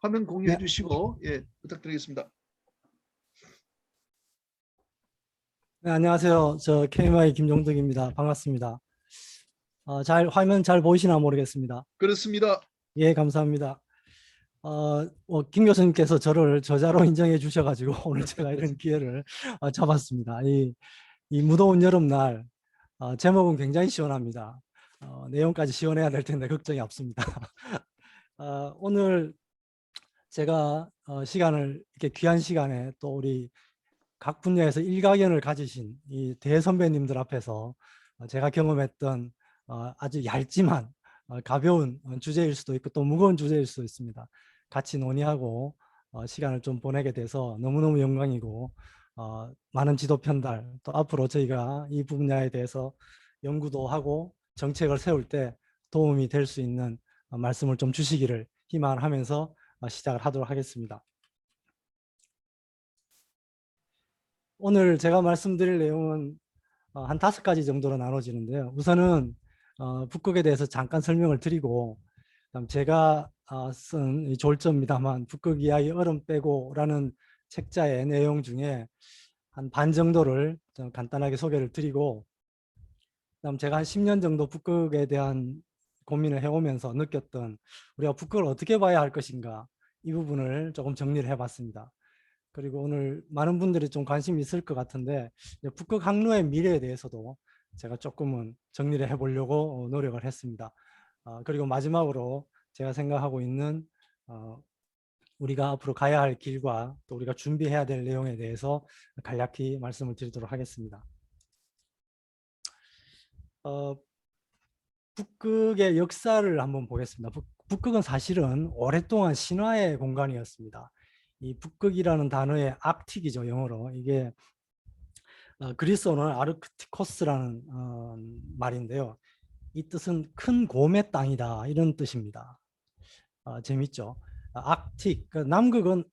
화면 공유해 네. 주시고 부탁드리겠습니다. 네, 안녕하세요. 저 KMI 김종덕입니다. 반갑습니다. 화면 잘 보이시나 모르겠습니다. 그렇습니다. 예, 감사합니다. 김 교수님께서 저를 저자로 인정해 주셔가지고 오늘 제가 이런 기회를 잡았습니다. 이 무더운 여름날 제목은 굉장히 시원합니다. 내용까지 시원해야 될 텐데 걱정이 없습니다. 오늘 제가 시간을 이렇게 귀한 시간에 또 우리 각 분야에서 일가견을 가지신 이 대선배님들 앞에서 제가 경험했던 아주 얇지만 가벼운 주제일 수도 있고 또 무거운 주제일 수도 있습니다. 같이 논의하고 시간을 좀 보내게 돼서 너무너무 영광이고 많은 지도 편달 또 앞으로 저희가 이 분야에 대해서 연구도 하고 정책을 세울 때 도움이 될 수 있는 말씀을 좀 주시기를 희망하면서 시작을 하도록 하겠습니다. 오늘 제가 말씀드릴 내용은 한 5가지 정도로 나눠지는데요. 우선은 북극에 대해서 잠깐 설명을 드리고 그다음 제가 쓴 졸전입니다만 북극 이야기 얼음 빼고라는 책자의 내용 중에 한 반 정도를 좀 간단하게 소개를 드리고 그다음 제가 한 10년 정도 북극에 대한 고민을 해오면서 느꼈던 우리가 북극을 어떻게 봐야 할 것인가 이 부분을 조금 정리를 해봤습니다. 그리고 오늘 많은 분들이 좀 관심이 있을 것 같은데 북극 항로의 미래에 대해서도 제가 조금은 정리를 해보려고 노력을 했습니다. 그리고 마지막으로 제가 생각하고 있는 우리가 앞으로 가야 할 길과 또 우리가 준비해야 될 내용에 대해서 간략히 말씀을 드리도록 하겠습니다. 북극의 역사를 한번 보겠습니다. 북극은 사실은 오랫동안 신화의 공간이었습니다. 이 북극이라는 단어의 악틱이죠, 영어로. 이게 그리스어는 아르크티코스라는 말인데요. 이 뜻은 큰 곰의 땅이다 이런 뜻입니다. 재밌죠? 악틱, 그러니까 남극은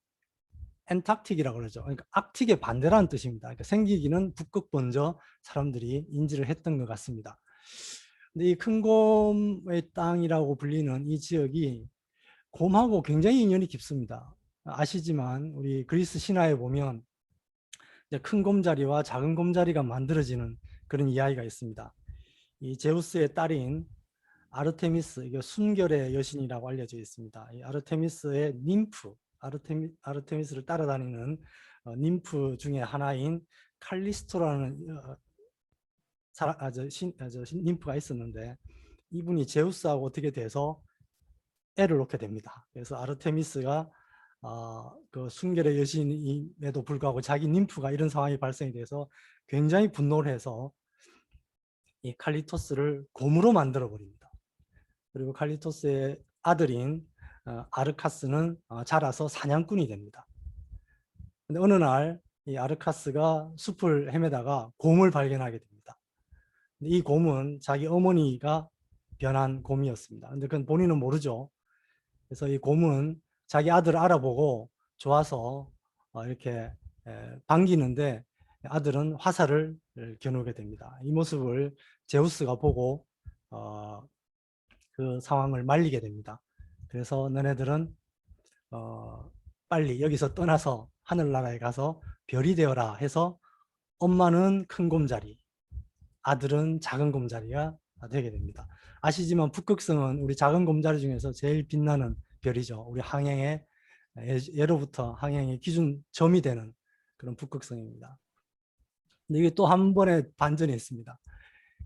엔탁틱이라고 그러죠. 그러니까 악틱의 반대라는 뜻입니다. 그러니까 생기기는 북극 먼저 사람들이 인지를 했던 것 같습니다. 근데 이 큰 곰의 땅이라고 불리는 이 지역이 곰하고 굉장히 인연이 깊습니다. 아시지만 우리 그리스 신화에 보면 큰 곰자리와 작은 곰자리가 만들어지는 그런 이야기가 있습니다. 이 제우스의 딸인 아르테미스, 이게 순결의 여신이라고 알려져 있습니다. 이 아르테미스의 님프, 아르테미스를 따라다니는 님프 중에 하나인 칼리스토라는 님프가 있었는데 이분이 제우스하고 어떻게 돼서 애를 놓게 됩니다. 그래서 아르테미스가 그 순결의 여신임에도 불구하고 자기 님프가 이런 상황이 발생이 돼서 굉장히 분노를 해서 이 칼리토스를 곰으로 만들어 버립니다. 그리고 칼리토스의 아들인 아르카스는 자라서 사냥꾼이 됩니다. 근데 어느 날 이 아르카스가 숲을 헤매다가 곰을 발견하게 됩니다. 이 곰은 자기 어머니가 변한 곰이었습니다. 근데 그건 본인은 모르죠. 그래서 이 곰은 자기 아들을 알아보고 좋아서 이렇게 반기는데 아들은 화살을 겨누게 됩니다. 이 모습을 제우스가 보고 그 상황을 말리게 됩니다. 그래서 너네들은 빨리 여기서 떠나서 하늘나라에 가서 별이 되어라 해서 엄마는 큰 곰자리, 아들은 작은 곰자리가 되게 됩니다. 아시지만 북극성은 우리 작은 곰자리 중에서 제일 빛나는 별이죠. 우리 항행의 예로부터 항행의 기준점이 되는 그런 북극성입니다. 근데 이게 또 한 번의 반전이 있습니다.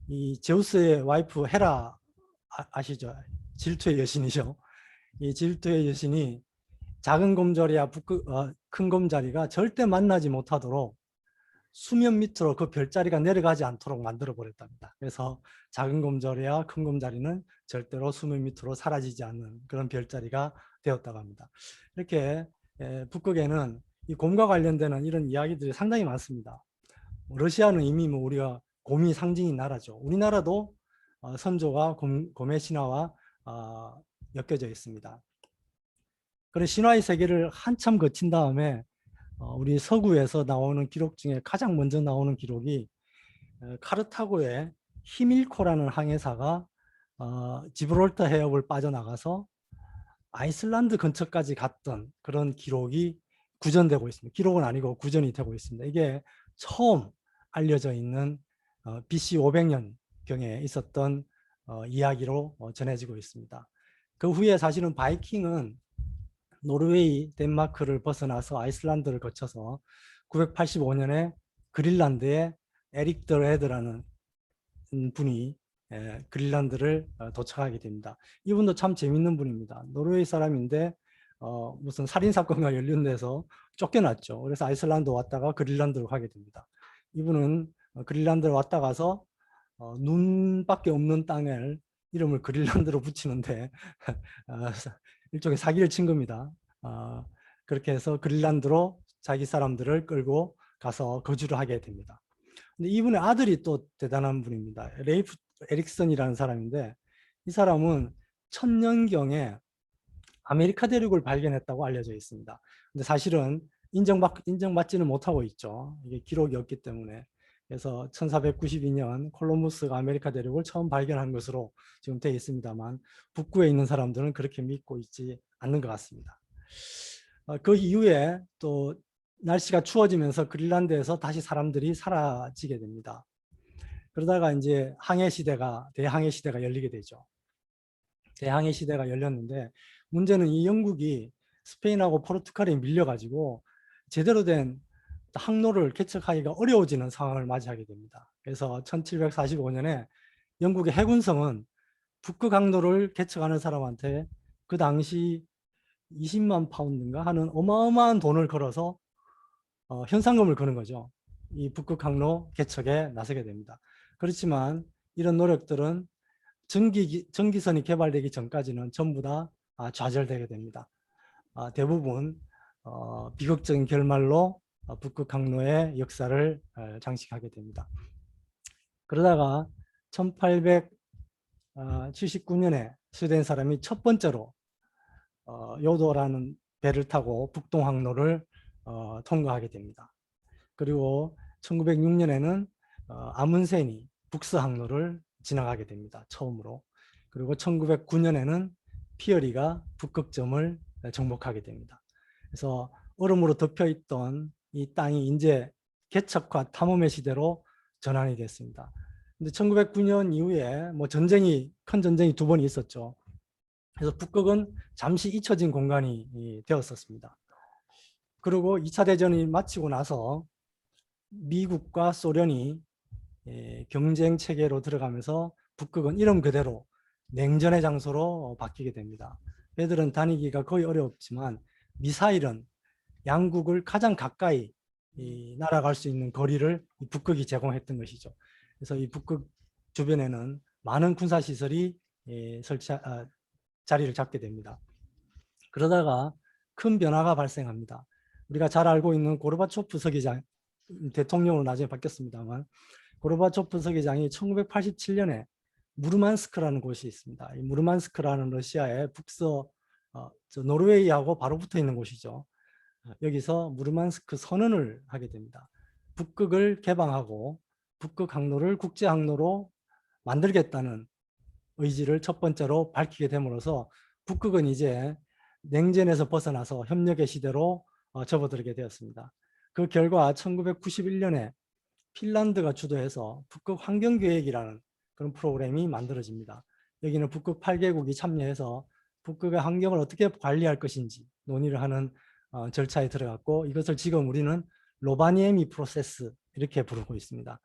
이 제우스의 와이프 헤라 아시죠? 질투의 여신이죠. 이 질투의 여신이 작은 곰자리와 큰 곰자리가 절대 만나지 못하도록 수면 밑으로 그 별자리가 내려가지 않도록 만들어 버렸답니다. 그래서 작은 곰자리와 큰 곰자리는 절대로 수면 밑으로 사라지지 않는 그런 별자리가 되었다고 합니다. 이렇게 북극에는 이 곰과 관련되는 이런 이야기들이 상당히 많습니다. 러시아는 이미 뭐 우리가 곰이 상징인 나라죠. 우리나라도 선조가 곰의 신화와 엮여져 있습니다. 그런 신화의 세계를 한참 거친 다음에 우리 서구에서 나오는 기록 중에 가장 먼저 나오는 기록이 카르타고의 히밀코라는 항해사가 지브롤터 해협을 빠져나가서 아이슬란드 근처까지 갔던 그런 기록이 구전되고 있습니다. 기록은 아니고 구전이 되고 있습니다. 이게 처음 알려져 있는 BC 500년경에 있었던 이야기로 전해지고 있습니다. 그 후에 사실은 바이킹은 노르웨이, 덴마크를 벗어나서 아이슬란드를 거쳐서 985년에 그린란드에 에릭 더 레드라는 분이 그린란드를 도착하게 됩니다. 이분도 참 재밌는 분입니다. 노르웨이 사람인데 무슨 살인사건과 연루돼서 쫓겨났죠. 그래서 아이슬란드 왔다가 그린란드로 가게 됩니다. 이분은 그린란드를 왔다 가서 눈밖에 없는 땅을 이름을 그린란드로 붙이는데 일종의 사기를 친 겁니다. 그렇게 해서 그린란드로 자기 사람들을 끌고 가서 거주를 하게 됩니다. 근데 이분의 아들이 또 대단한 분입니다. 레이프 에릭슨이라는 사람인데 이 사람은 천년경에 아메리카 대륙을 발견했다고 알려져 있습니다. 근데 사실은 인정받지는 못하고 있죠. 이게 기록이 없기 때문에. 그래서 1492년 콜럼버스가 아메리카 대륙을 처음 발견한 것으로 지금 되어 있습니다만 북구에 있는 사람들은 그렇게 믿고 있지 않는 것 같습니다. 그 이후에 또 날씨가 추워지면서 그린란드에서 다시 사람들이 사라지게 됩니다. 그러다가 이제 대항해 시대가 열리게 되죠. 대항해 시대가 열렸는데 문제는 이 영국이 스페인하고 포르투갈에 밀려가지고 제대로 된 항로를 개척하기가 어려워지는 상황을 맞이하게 됩니다. 그래서 1745년에 영국의 해군성은 북극 항로를 개척하는 사람한테 그 당시 20만 파운드인가 하는 어마어마한 돈을 걸어서 현상금을 거는 거죠. 이 북극 항로 개척에 나서게 됩니다. 그렇지만 이런 노력들은 전기선이 개발되기 전까지는 전부 다 좌절되게 됩니다. 대부분 비극적인 결말로 북극 항로의 역사를 장식하게 됩니다. 그러다가 1879년에 스웨덴 사람이 첫 번째로 요도라는 배를 타고 북동 항로를 통과하게 됩니다. 그리고 1906년에는 아문센이 북서 항로를 지나가게 됩니다. 처음으로. 그리고 1909년에는 피어리가 북극점을 정복하게 됩니다. 그래서 얼음으로 덮여있던 이 땅이 이제 개척과 탐험의 시대로 전환이 됐습니다. 근데 1909년 이후에 뭐 큰 전쟁이 두 번 있었죠. 그래서 북극은 잠시 잊혀진 공간이 되었었습니다. 그리고 2차 대전이 마치고 나서 미국과 소련이 경쟁 체계로 들어가면서 북극은 이름 그대로 냉전의 장소로 바뀌게 됩니다. 얘들은 다니기가 거의 어렵지만 미사일은 양국을 가장 가까이 날아갈 수 있는 거리를 북극이 제공했던 것이죠. 그래서 이 북극 주변에는 많은 군사시설이 자리를 잡게 됩니다. 그러다가 큰 변화가 발생합니다. 우리가 잘 알고 있는 고르바초프 서기장, 대통령으로 나중에 바뀌었습니다만 고르바초프 서기장이 1987년에 무르만스크라는 곳이 있습니다. 이 무르만스크라는 러시아의 북서 노르웨이하고 바로 붙어 있는 곳이죠. 여기서 무르만스크 선언을 하게 됩니다. 북극을 개방하고 북극 항로를 국제 항로로 만들겠다는 의지를 첫 번째로 밝히게 됨으로써 북극은 이제 냉전에서 벗어나서 협력의 시대로 접어들게 되었습니다. 그 결과 1991년에 핀란드가 주도해서 북극 환경계획이라는 그런 프로그램이 만들어집니다. 여기는 북극 8개국이 참여해서 북극의 환경을 어떻게 관리할 것인지 논의를 하는 절차에 들어갔고 이것을 지금 우리는 로바니에미 프로세스 이렇게 부르고 있습니다.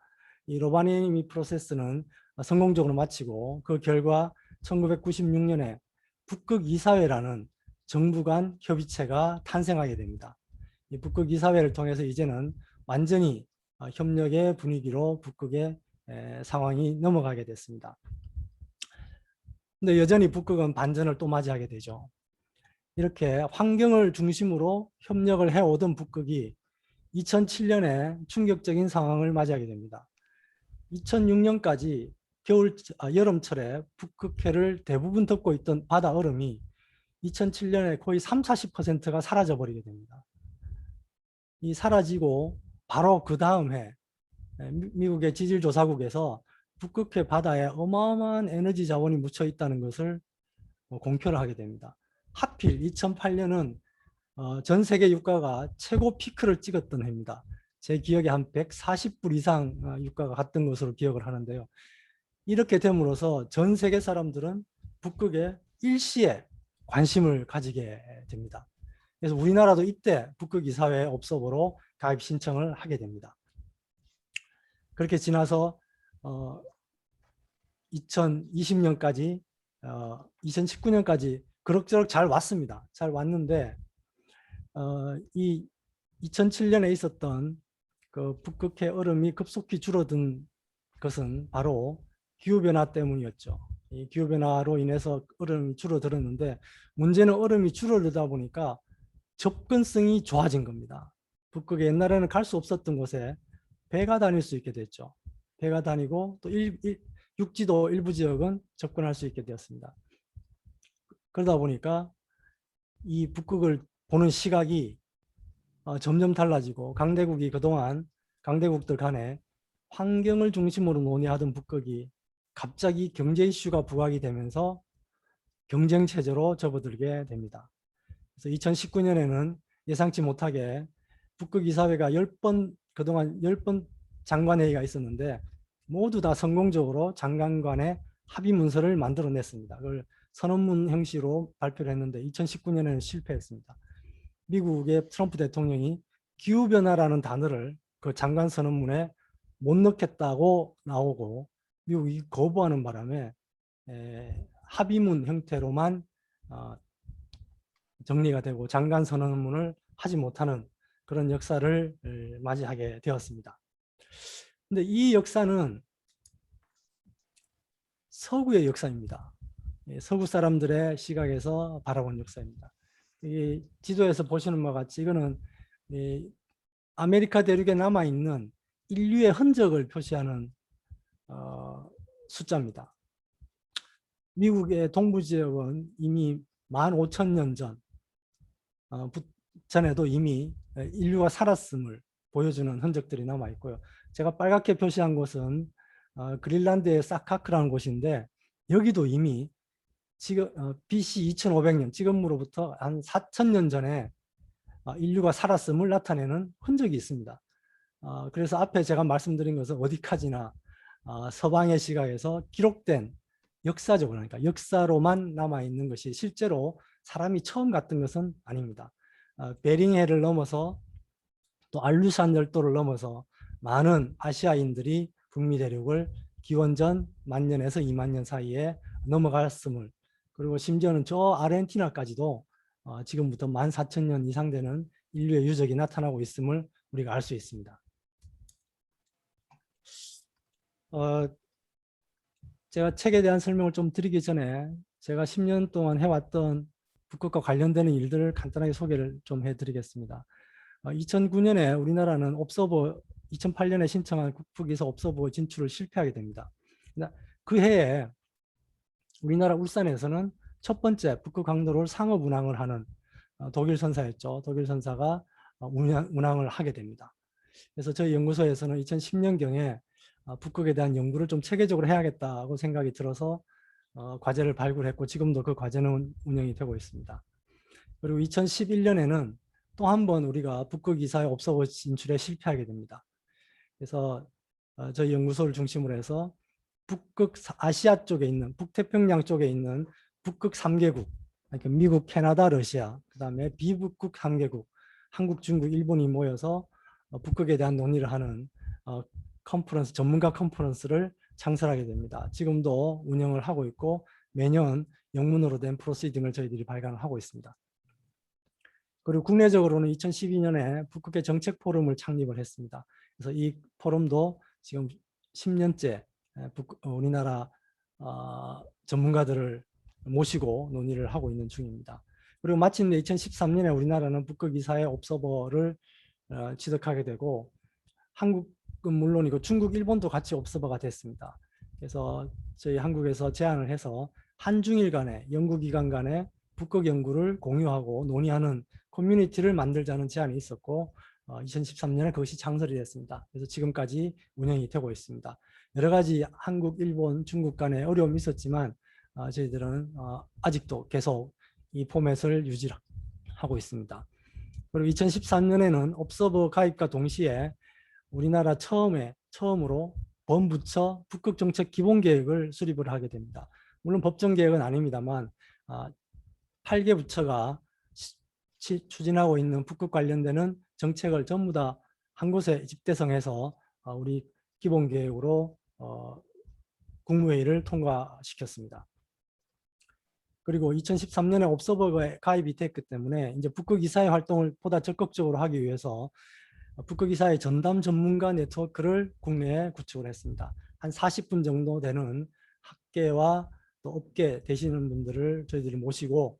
이 로바니에미 프로세스는 성공적으로 마치고 그 결과 1996년에 북극 이사회라는 정부 간 협의체가 탄생하게 됩니다. 이 북극 이사회를 통해서 이제는 완전히 협력의 분위기로 북극의 상황이 넘어가게 됐습니다. 근데 여전히 북극은 반전을 또 맞이하게 되죠. 이렇게 환경을 중심으로 협력을 해오던 북극이 2007년에 충격적인 상황을 맞이하게 됩니다. 2006년까지 여름철에 북극해를 대부분 덮고 있던 바다 얼음이 2007년에 거의 30~40%가 사라져버리게 됩니다. 이 사라지고 바로 그 다음 해 미국의 지질조사국에서 북극해 바다에 어마어마한 에너지 자원이 묻혀 있다는 것을 공표를 하게 됩니다. 하필 2008년은 전 세계 유가가 최고 피크를 찍었던 해입니다. 제 기억에 한 140불 이상 유가가 갔던 것으로 기억을 하는데요. 이렇게 됨으로써 전 세계 사람들은 북극에 일시에 관심을 가지게 됩니다. 그래서 우리나라도 이때 북극 이사회 업소보로 가입 신청을 하게 됩니다. 그렇게 지나서 2020년까지 2019년까지 그럭저럭 잘 왔습니다. 잘 왔는데 이 2007년에 있었던 그 북극해 얼음이 급속히 줄어든 것은 바로 기후변화 때문이었죠. 이 기후변화로 인해서 얼음이 줄어들었는데 문제는 얼음이 줄어들다 보니까 접근성이 좋아진 겁니다. 북극에 옛날에는 갈 수 없었던 곳에 배가 다닐 수 있게 됐죠. 배가 다니고 또 육지도 일부 지역은 접근할 수 있게 되었습니다. 그러다 보니까 이 북극을 보는 시각이 점점 달라지고 강대국이 그동안 강대국들 간에 환경을 중심으로 논의하던 북극이 갑자기 경제 이슈가 부각이 되면서 경쟁 체제로 접어들게 됩니다. 그래서 2019년에는 예상치 못하게 북극 이사회가 그동안 10번 장관회의가 있었는데 모두 다 성공적으로 장관 간의 합의 문서를 만들어냈습니다. 그걸 선언문 형식으로 발표를 했는데 2019년에는 실패했습니다. 미국의 트럼프 대통령이 기후변화라는 단어를 그 장관 선언문에 못 넣겠다고 나오고 미국이 거부하는 바람에 합의문 형태로만 정리가 되고 장관 선언문을 하지 못하는 그런 역사를 맞이하게 되었습니다. 근데 이 역사는 서구의 역사입니다. 서구 사람들의 시각에서 바라본 역사입니다. 이 지도에서 보시는 바와 같이 이거는 아메리카 대륙에 남아있는 인류의 흔적을 표시하는 숫자입니다. 미국의 동부 지역은 이미 15,000년 전에도 이미 인류가 살았음을 보여주는 흔적들이 남아 있고요. 제가 빨갛게 표시한 곳은 그린란드의 사카크라는 곳인데 여기도 이미 지금 BC 2500년 지금으로부터 한 4000년 전에 인류가 살았음을 나타내는 흔적이 있습니다. 그래서 앞에 제가 말씀드린 것은 어디까지나 서방의 시각에서 기록된 역사적으로 그러니까 역사로만 남아있는 것이 실제로 사람이 처음 갔던 것은 아닙니다. 베링해를 넘어서 또 알루산 열도를 넘어서 많은 아시아인들이 북미 대륙을 기원전 10,000년에서 20,000년 사이에 넘어갔음을 그리고 심지어는 저 아르헨티나까지도 지금부터 14,000년 이상 되는 인류의 유적이 나타나고 있음을 우리가 알 수 있습니다. 제가 책에 대한 설명을 좀 드리기 전에 제가 10년 동안 해왔던 북극과 관련되는 일들을 간단하게 소개를 좀 해드리겠습니다. 2009년에 우리나라는 옵서버 2008년에 신청한 북극에서 옵서버 진출을 실패하게 됩니다. 그 해에 우리나라 울산에서는 첫 번째 북극 강도를 상업 운항을 하는 독일 선사였죠. 독일 선사가 운항을 하게 됩니다. 그래서 저희 연구소에서는 2010년경에 북극에 대한 연구를 좀 체계적으로 해야겠다고 생각이 들어서 과제를 발굴했고 지금도 그 과제는 운영이 되고 있습니다. 그리고 2011년에는 또 한 번 우리가 북극 이사회 옵서버 진출에 실패하게 됩니다. 그래서 저희 연구소를 중심으로 해서 북극 아시아 쪽에 있는 북태평양 쪽에 있는 북극 3개국 그러니까 미국, 캐나다, 러시아 그 다음에 비북극 3개국 한국, 중국, 일본이 모여서 북극에 대한 논의를 하는 컨퍼런스, 전문가 컨퍼런스를 창설하게 됩니다. 지금도 운영을 하고 있고 매년 영문으로 된 프로시딩을 저희들이 발간을 하고 있습니다. 그리고 국내적으로는 2012년에 북극의 정책 포럼을 창립을 했습니다. 그래서 이 포럼도 지금 10년째 우리나라 전문가들을 모시고 논의를 하고 있는 중입니다. 그리고 마침내 2013년에 우리나라는 북극 이사회 옵서버를 취득하게 되고 한국은 물론이고 중국, 일본도 같이 옵서버가 됐습니다. 그래서 저희 한국에서 제안을 해서 한중일 간의 연구기관 간의 북극 연구를 공유하고 논의하는 커뮤니티를 만들자는 제안이 있었고 2013년에 그것이 창설이 됐습니다. 그래서 지금까지 운영이 되고 있습니다. 여러 가지 한국, 일본, 중국 간의 어려움이 있었지만 저희들은 아직도 계속 이 포맷을 유지하고 있습니다. 그리고 2013년에는 옵서버 가입과 동시에 우리나라 처음으로 범부처 북극정책 기본계획을 수립을 하게 됩니다. 물론 법정계획은 아닙니다만 8개 부처가 추진하고 있는 북극 관련되는 정책을 전부 다 한 곳에 집대성해서 우리 기본계획으로 국무회의를 통과시켰습니다. 그리고 2013년에 옵서버에 가입이 됐기 때문에 이제 북극 이사회 활동을 보다 적극적으로 하기 위해서 북극 이사회 전담 전문가 네트워크를 국내에 구축을 했습니다. 한 40분 정도 되는 학계와 또 업계 되시는 분들을 저희들이 모시고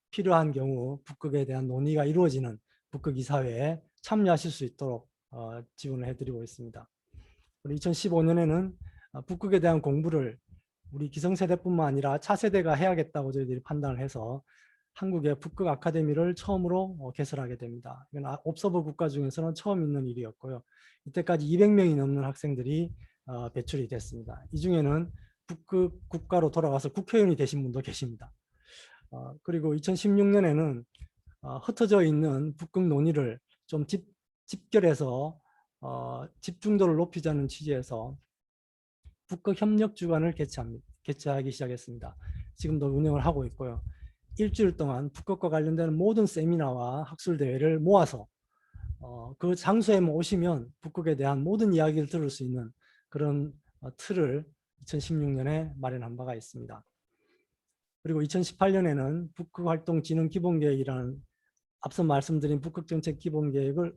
필요한 경우 북극에 대한 논의가 이루어지는 북극 이사회에 참여하실 수 있도록 지원을 해드리고 있습니다. 그리고 2015년에는 북극에 대한 공부를 우리 기성세대뿐만 아니라 차세대가 해야겠다고 저희들이 판단을 해서 한국의 북극 아카데미를 처음으로 개설하게 됩니다. 이건 옵서버 국가 중에서는 처음 있는 일이었고요. 이때까지 200명이 넘는 학생들이 배출이 됐습니다. 이 중에는 북극 국가로 돌아가서 국회의원이 되신 분도 계십니다. 그리고 2016년에는 흩어져 있는 북극 논의를 좀 집결해서 집중도를 높이자는 취지에서 북극 협력 주간을 개최하기 시작했습니다. 지금도 운영을 하고 있고요. 일주일 동안 북극과 관련된 모든 세미나와 학술 대회를 모아서 그 장소에만 오시면 북극에 대한 모든 이야기를 들을 수 있는 그런 틀을 2016년에 마련한 바가 있습니다. 그리고 2018년에는 북극활동진흥기본계획이라는 앞서 말씀드린 북극정책 기본계획을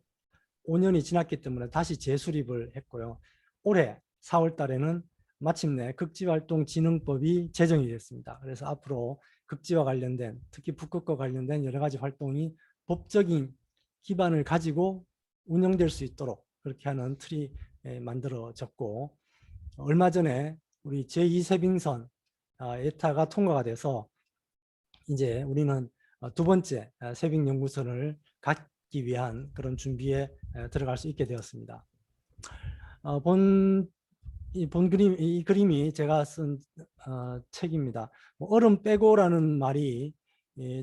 5년이 지났기 때문에 다시 재수립을 했고요. 올해 4월 달에는 마침내 극지활동진흥법이 제정이 됐습니다. 그래서 앞으로 극지와 관련된, 특히 북극과 관련된 여러 가지 활동이 법적인 기반을 가지고 운영될 수 있도록 그렇게 하는 틀이 만들어졌고, 얼마 전에 우리 제2세빙선 에타가 통과가 돼서 이제 우리는 두 번째 세빙연구선을 갖기 위한 그런 준비에 들어갈 수 있게 되었습니다. 이 그림이 제가 쓴 책입니다. 얼음 빼고라는 말이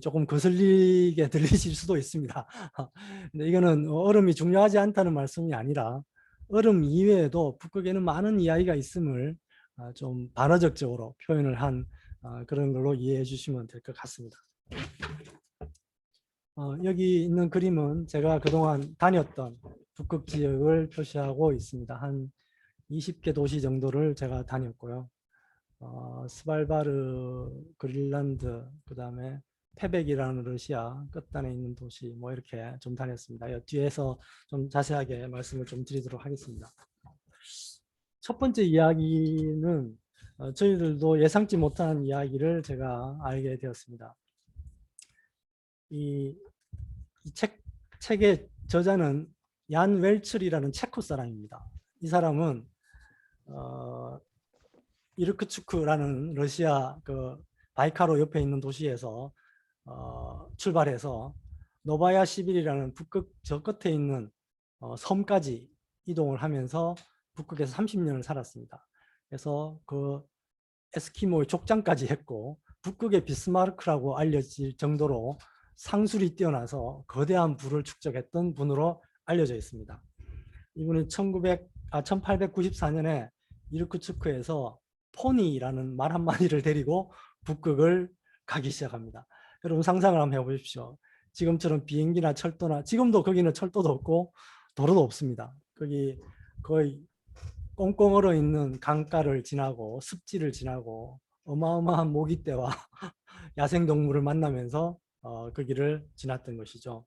조금 거슬리게 들리실 수도 있습니다. 근데 이거는 얼음이 중요하지 않다는 말씀이 아니라 얼음 이외에도 북극에는 많은 이야기가 있음을 좀 반어적적으로 표현을 한 그런 걸로 이해해 주시면 될 것 같습니다. 여기 있는 그림은 제가 그동안 다녔던 북극 지역을 표시하고 있습니다. 한 20개 도시 정도를 제가 다녔고요. 스발바르, 그린란드, 그 다음에 페백이라는 러시아 끝단에 있는 도시 뭐 이렇게 좀 다녔습니다. 뒤에서 좀 자세하게 말씀을 좀 드리도록 하겠습니다. 첫 번째 이야기는 저희들도 예상치 못한 이야기를 제가 알게 되었습니다. 이 책의 저자는 얀 웰츠리라는 체코 사람입니다. 이 사람은 이르크츠크라는 러시아 그 바이카로 옆에 있는 도시에서 출발해서 노바야 시빌이라는 북극 저 끝에 있는 섬까지 이동을 하면서 북극에서 30년을 살았습니다. 그래서 그 에스키모의 족장까지 했고 북극의 비스마르크라고 알려질 정도로 상술이 뛰어나서 거대한 부를 축적했던 분으로 알려져 있습니다. 이분이 1894년에 이르쿠츠크에서 포니라는 말 한마디를 데리고 북극을 가기 시작합니다. 여러분 상상을 한번 해보십시오. 지금처럼 비행기나 철도나, 지금도 거기는 철도도 없고 도로도 없습니다. 거기 거의 꽁꽁 얼어 있는 강가를 지나고 습지를 지나고 어마어마한 모기떼와 야생동물을 만나면서 그 길을 지났던 것이죠.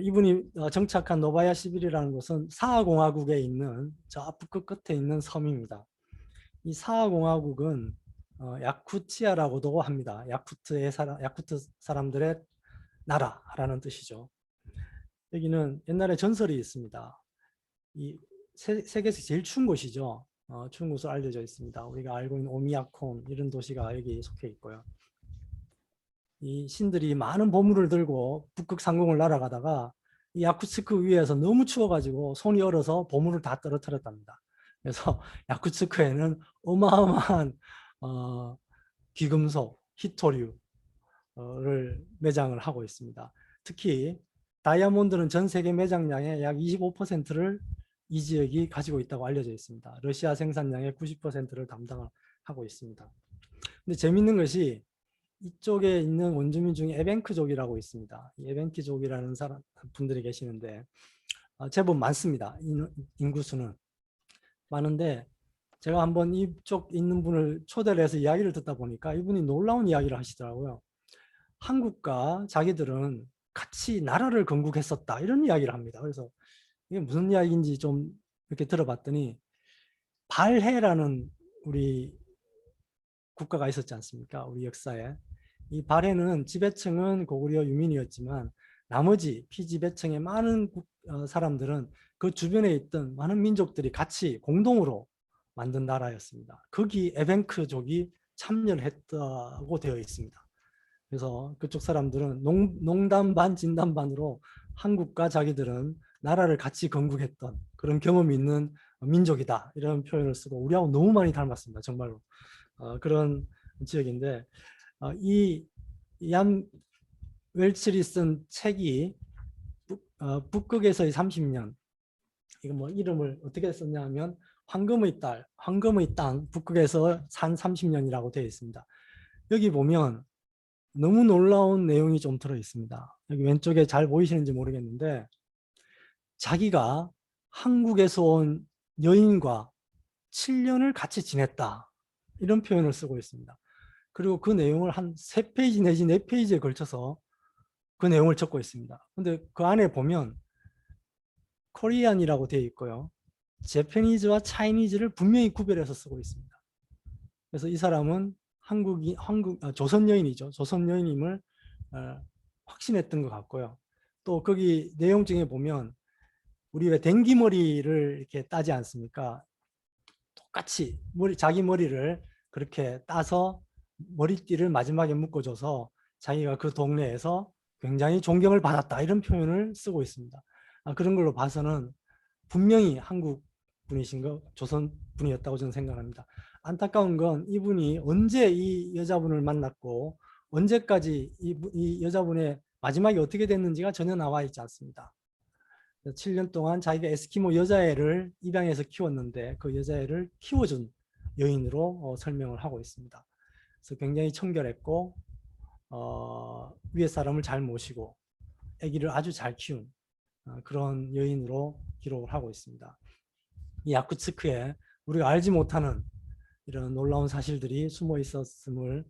이분이 정착한 노바야 시빌이라는 곳은 사하공화국에 있는 저 북극 끝에 있는 섬입니다. 이 사하공화국은 야쿠티아라고도 합니다. 야쿠트 사람들의 나라라는 뜻이죠. 여기는 옛날에 전설이 있습니다. 이 세계에서 제일 추운 곳이죠. 추운 곳으로 알려져 있습니다. 우리가 알고 있는 오미야콘 이런 도시가 여기 속해 있고요. 이 신들이 많은 보물을 들고 북극 상공을 날아가다가 이 야쿠츠크 위에서 너무 추워가지고 손이 얼어서 보물을 다 떨어뜨렸답니다. 그래서 야쿠츠크에는 어마어마한 귀금속, 히토류를 매장을 하고 있습니다. 특히 다이아몬드는 전 세계 매장량의 약 25%를 이 지역이 가지고 있다고 알려져 있습니다. 러시아 생산량의 90%를 담당하고 있습니다. 근데 재밌는 것이 이쪽에 있는 원주민 중에 에벤크족이라고 있습니다. 이 에벤키족이라는 분들이 계시는데 제법 많습니다. 인구수는 많은데 제가 한번 이쪽 있는 분을 초대를 해서 이야기를 듣다 보니까 이분이 놀라운 이야기를 하시더라고요. 한국과 자기들은 같이 나라를 건국했었다 이런 이야기를 합니다. 그래서 이게 무슨 이야기인지 좀 이렇게 들어봤더니 발해라는 우리 국가가 있었지 않습니까? 우리 역사에. 이 발해는 지배층은 고구려 유민이었지만 나머지 피지배층의 많은 사람들은 그 주변에 있던 많은 민족들이 같이 공동으로 만든 나라였습니다. 거기 에벤크족이 참여를 했다고 되어 있습니다. 그래서 그쪽 사람들은 농담 반 진담 반으로 한국과 자기들은 나라를 같이 건국했던 그런 경험이 있는 민족이다 이런 표현을 쓰고 우리하고 너무 많이 닮았습니다. 정말로 그런 지역인데 이얀 웰칠이 쓴 책이 북극에서의 30년 이거 뭐 이름을 어떻게 썼냐 하면 황금의 땅 북극에서 산 30년이라고 되어 있습니다. 여기 보면 너무 놀라운 내용이 좀 들어 있습니다. 여기 왼쪽에 잘 보이시는지 모르겠는데 자기가 한국에서 온 여인과 7년을 같이 지냈다 이런 표현을 쓰고 있습니다. 그리고 그 내용을 한 3페이지 내지 4페이지에 걸쳐서 그 내용을 적고 있습니다. 근데 그 안에 보면 코리안이라고 되어 있고요. 재패니즈와 차이니즈를 분명히 구별해서 쓰고 있습니다. 그래서 이 사람은 조선 여인이죠. 조선 여인임을 확신했던 것 같고요. 또 거기 내용 중에 보면 우리 왜 댕기머리를 이렇게 따지 않습니까? 똑같이 자기 머리를 그렇게 따서 머리띠를 마지막에 묶어줘서 자기가 그 동네에서 굉장히 존경을 받았다 이런 표현을 쓰고 있습니다. 그런 걸로 봐서는 분명히 한국 분이신 거 조선 분이었다고 저는 생각합니다. 안타까운 건 이분이 언제 이 여자분을 만났고 언제까지 이 여자분의 마지막이 어떻게 됐는지가 전혀 나와 있지 않습니다. 7년 동안 자기가 에스키모 여자애를 입양해서 키웠는데 그 여자애를 키워준 여인으로 설명을 하고 있습니다. 그래서 굉장히 청결했고 위에 사람을 잘 모시고 아기를 아주 잘 키운 그런 여인으로 기록을 하고 있습니다. 이 야쿠츠크에 우리가 알지 못하는 이런 놀라운 사실들이 숨어 있었음을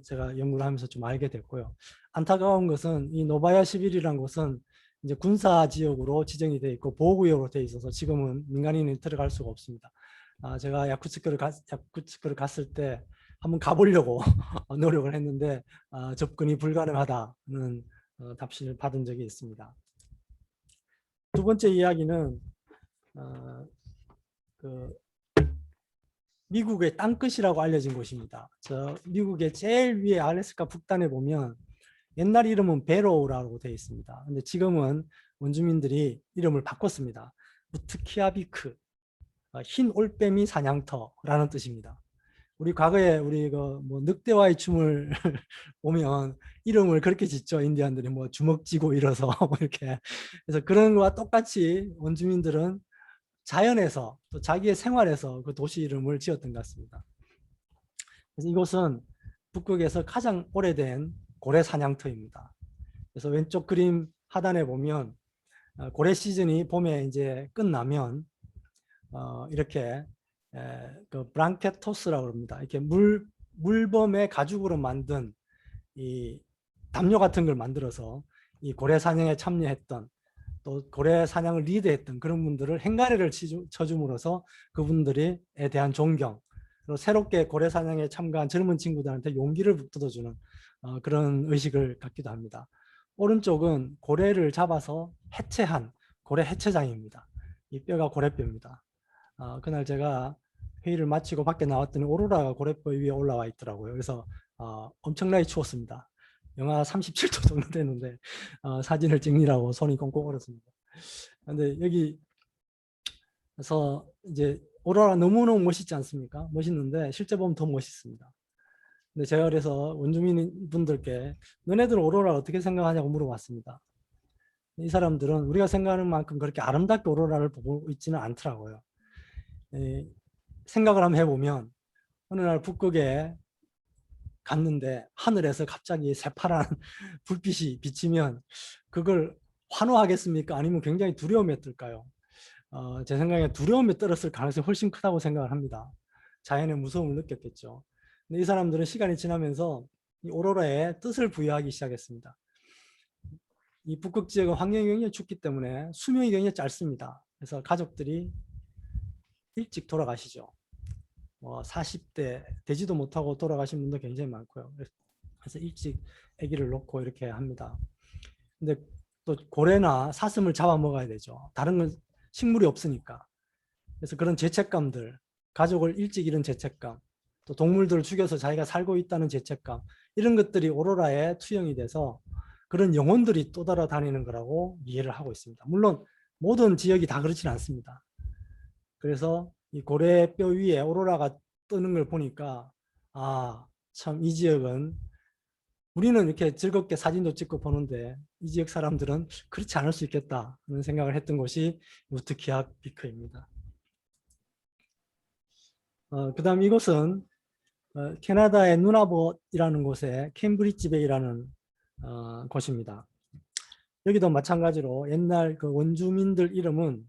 제가 연구를 하면서 좀 알게 됐고요. 안타까운 것은 이 노바야 11이라는 곳은 이제 군사 지역으로 지정이 되어 있고 보호구역으로 되어 있어서 지금은 민간인이 들어갈 수가 없습니다. 제가 야쿠츠크를 갔을 때 한번 가보려고 노력을 했는데 접근이 불가능하다는 답신을 받은 적이 있습니다. 두 번째 이야기는 미국의 땅끝이라고 알려진 곳입니다. 저 미국의 제일 위에 알래스카 북단에 보면 옛날 이름은 베로우라고 되어 있습니다. 근데 지금은 원주민들이 이름을 바꿨습니다. 우트키아비크, 흰 올빼미 사냥터라는 뜻입니다. 우리 과거에 우리 뭐 늑대와의 춤을 보면 이름을 그렇게 짓죠. 인디안들이 뭐 주먹 쥐고 일어서 뭐 이렇게. 그래서 그런 거와 똑같이 원주민들은 자연에서 또 자기의 생활에서 그 도시 이름을 지었던 것 같습니다. 그래서 이곳은 북극에서 가장 오래된 고래 사냥터입니다. 그래서 왼쪽 그림 하단에 보면 고래 시즌이 봄에 이제 끝나면 이렇게 그 브랑케토스라고 합니다. 이렇게 물범의 가죽으로 만든 이 담요 같은 걸 만들어서 이 고래 사냥에 참여했던 또 고래 사냥을 리드했던 그런 분들을 행가래를 쳐줌으로써 그분들에 대한 존경, 그리고 새롭게 고래 사냥에 참가한 젊은 친구들한테 용기를 북돋아주는 그런 의식을 갖기도 합니다. 오른쪽은 고래를 잡아서 해체한 고래 해체장입니다. 이 뼈가 고래뼈입니다. 그날 제가 회의를 마치고 밖에 나왔더니 오로라가 고래뼈 위에 올라와 있더라고요. 그래서 엄청나게 추웠습니다. 영하 37도 정도 되는데 사진을 찍느라고 손이 꽁꽁 얼었습니다. 근데 여기서 이제 오로라 너무너무 멋있지 않습니까? 멋있는데 실제 보면 더 멋있습니다. 근데 제가 그래서 원주민 분들께 너네들 오로라 어떻게 생각하냐고 물어봤습니다. 이 사람들은 우리가 생각하는 만큼 그렇게 아름답게 오로라를 보고 있지는 않더라고요. 생각을 한번 해보면 어느 날 북극에 갔는데 하늘에서 갑자기 새파란 불빛이 비치면 그걸 환호하겠습니까? 아니면 굉장히 두려움에 뜰까요? 제 생각에 두려움에 떨었을 가능성이 훨씬 크다고 생각을 합니다. 자연의 무서움을 느꼈겠죠. 근데 이 사람들은 시간이 지나면서 이 오로라에 뜻을 부여하기 시작했습니다. 이 북극 지역은 환경이 굉장히 춥기 때문에 수명이 굉장히 짧습니다. 그래서 가족들이 일찍 돌아가시죠. 40대 되지도 못하고 돌아가신 분도 굉장히 많고요. 그래서 일찍 아기를 놓고 이렇게 합니다. 근데 또 고래나 사슴을 잡아 먹어야 되죠. 다른 건 식물이 없으니까. 그래서 그런 죄책감들, 가족을 일찍 잃은 죄책감, 또 동물들을 죽여서 자기가 살고 있다는 죄책감, 이런 것들이 오로라에 투영이 돼서 그런 영혼들이 또 돌아다니는 거라고 이해를 하고 있습니다. 물론 모든 지역이 다 그렇지는 않습니다. 그래서 이 고래뼈 위에 오로라가 뜨는 걸 보니까 참 이 지역은 우리는 이렇게 즐겁게 사진도 찍고 보는데 이 지역 사람들은 그렇지 않을 수 있겠다 하는 생각을 했던 곳이 우트키악 피크입니다. 그다음 이곳은 캐나다의 누나봇이라는 곳에 캠브리지 베이라는 곳입니다. 여기도 마찬가지로 옛날 그 원주민들 이름은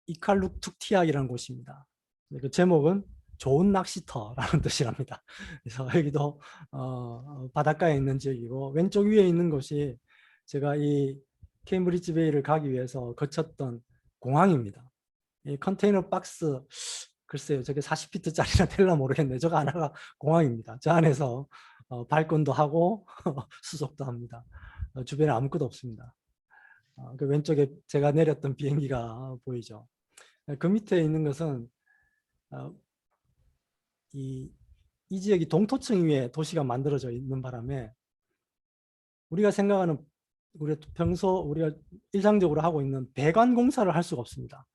이칼루툭티악이라는 곳입니다. 그 제목은 좋은 낚시터라는 뜻이랍니다. 그래서 여기도 바닷가에 있는 지역이고 왼쪽 위에 있는 곳이 제가 이 케임브리지 베이를 가기 위해서 거쳤던 공항입니다. 이 컨테이너 박스 글쎄요 저게 40피트짜리나 될라 모르겠네요. 저거 하나가 공항입니다. 저 안에서 발권도 하고 수속도 합니다. 주변에 아무것도 없습니다. 그 왼쪽에 제가 내렸던 비행기가 보이죠. 그 밑에 있는 것은 이 지역이 동토층 위에 도시가 만들어져 있는 바람에 우리가 생각하는 우리가 일상적으로 하고 있는 배관 공사를 할 수가 없습니다.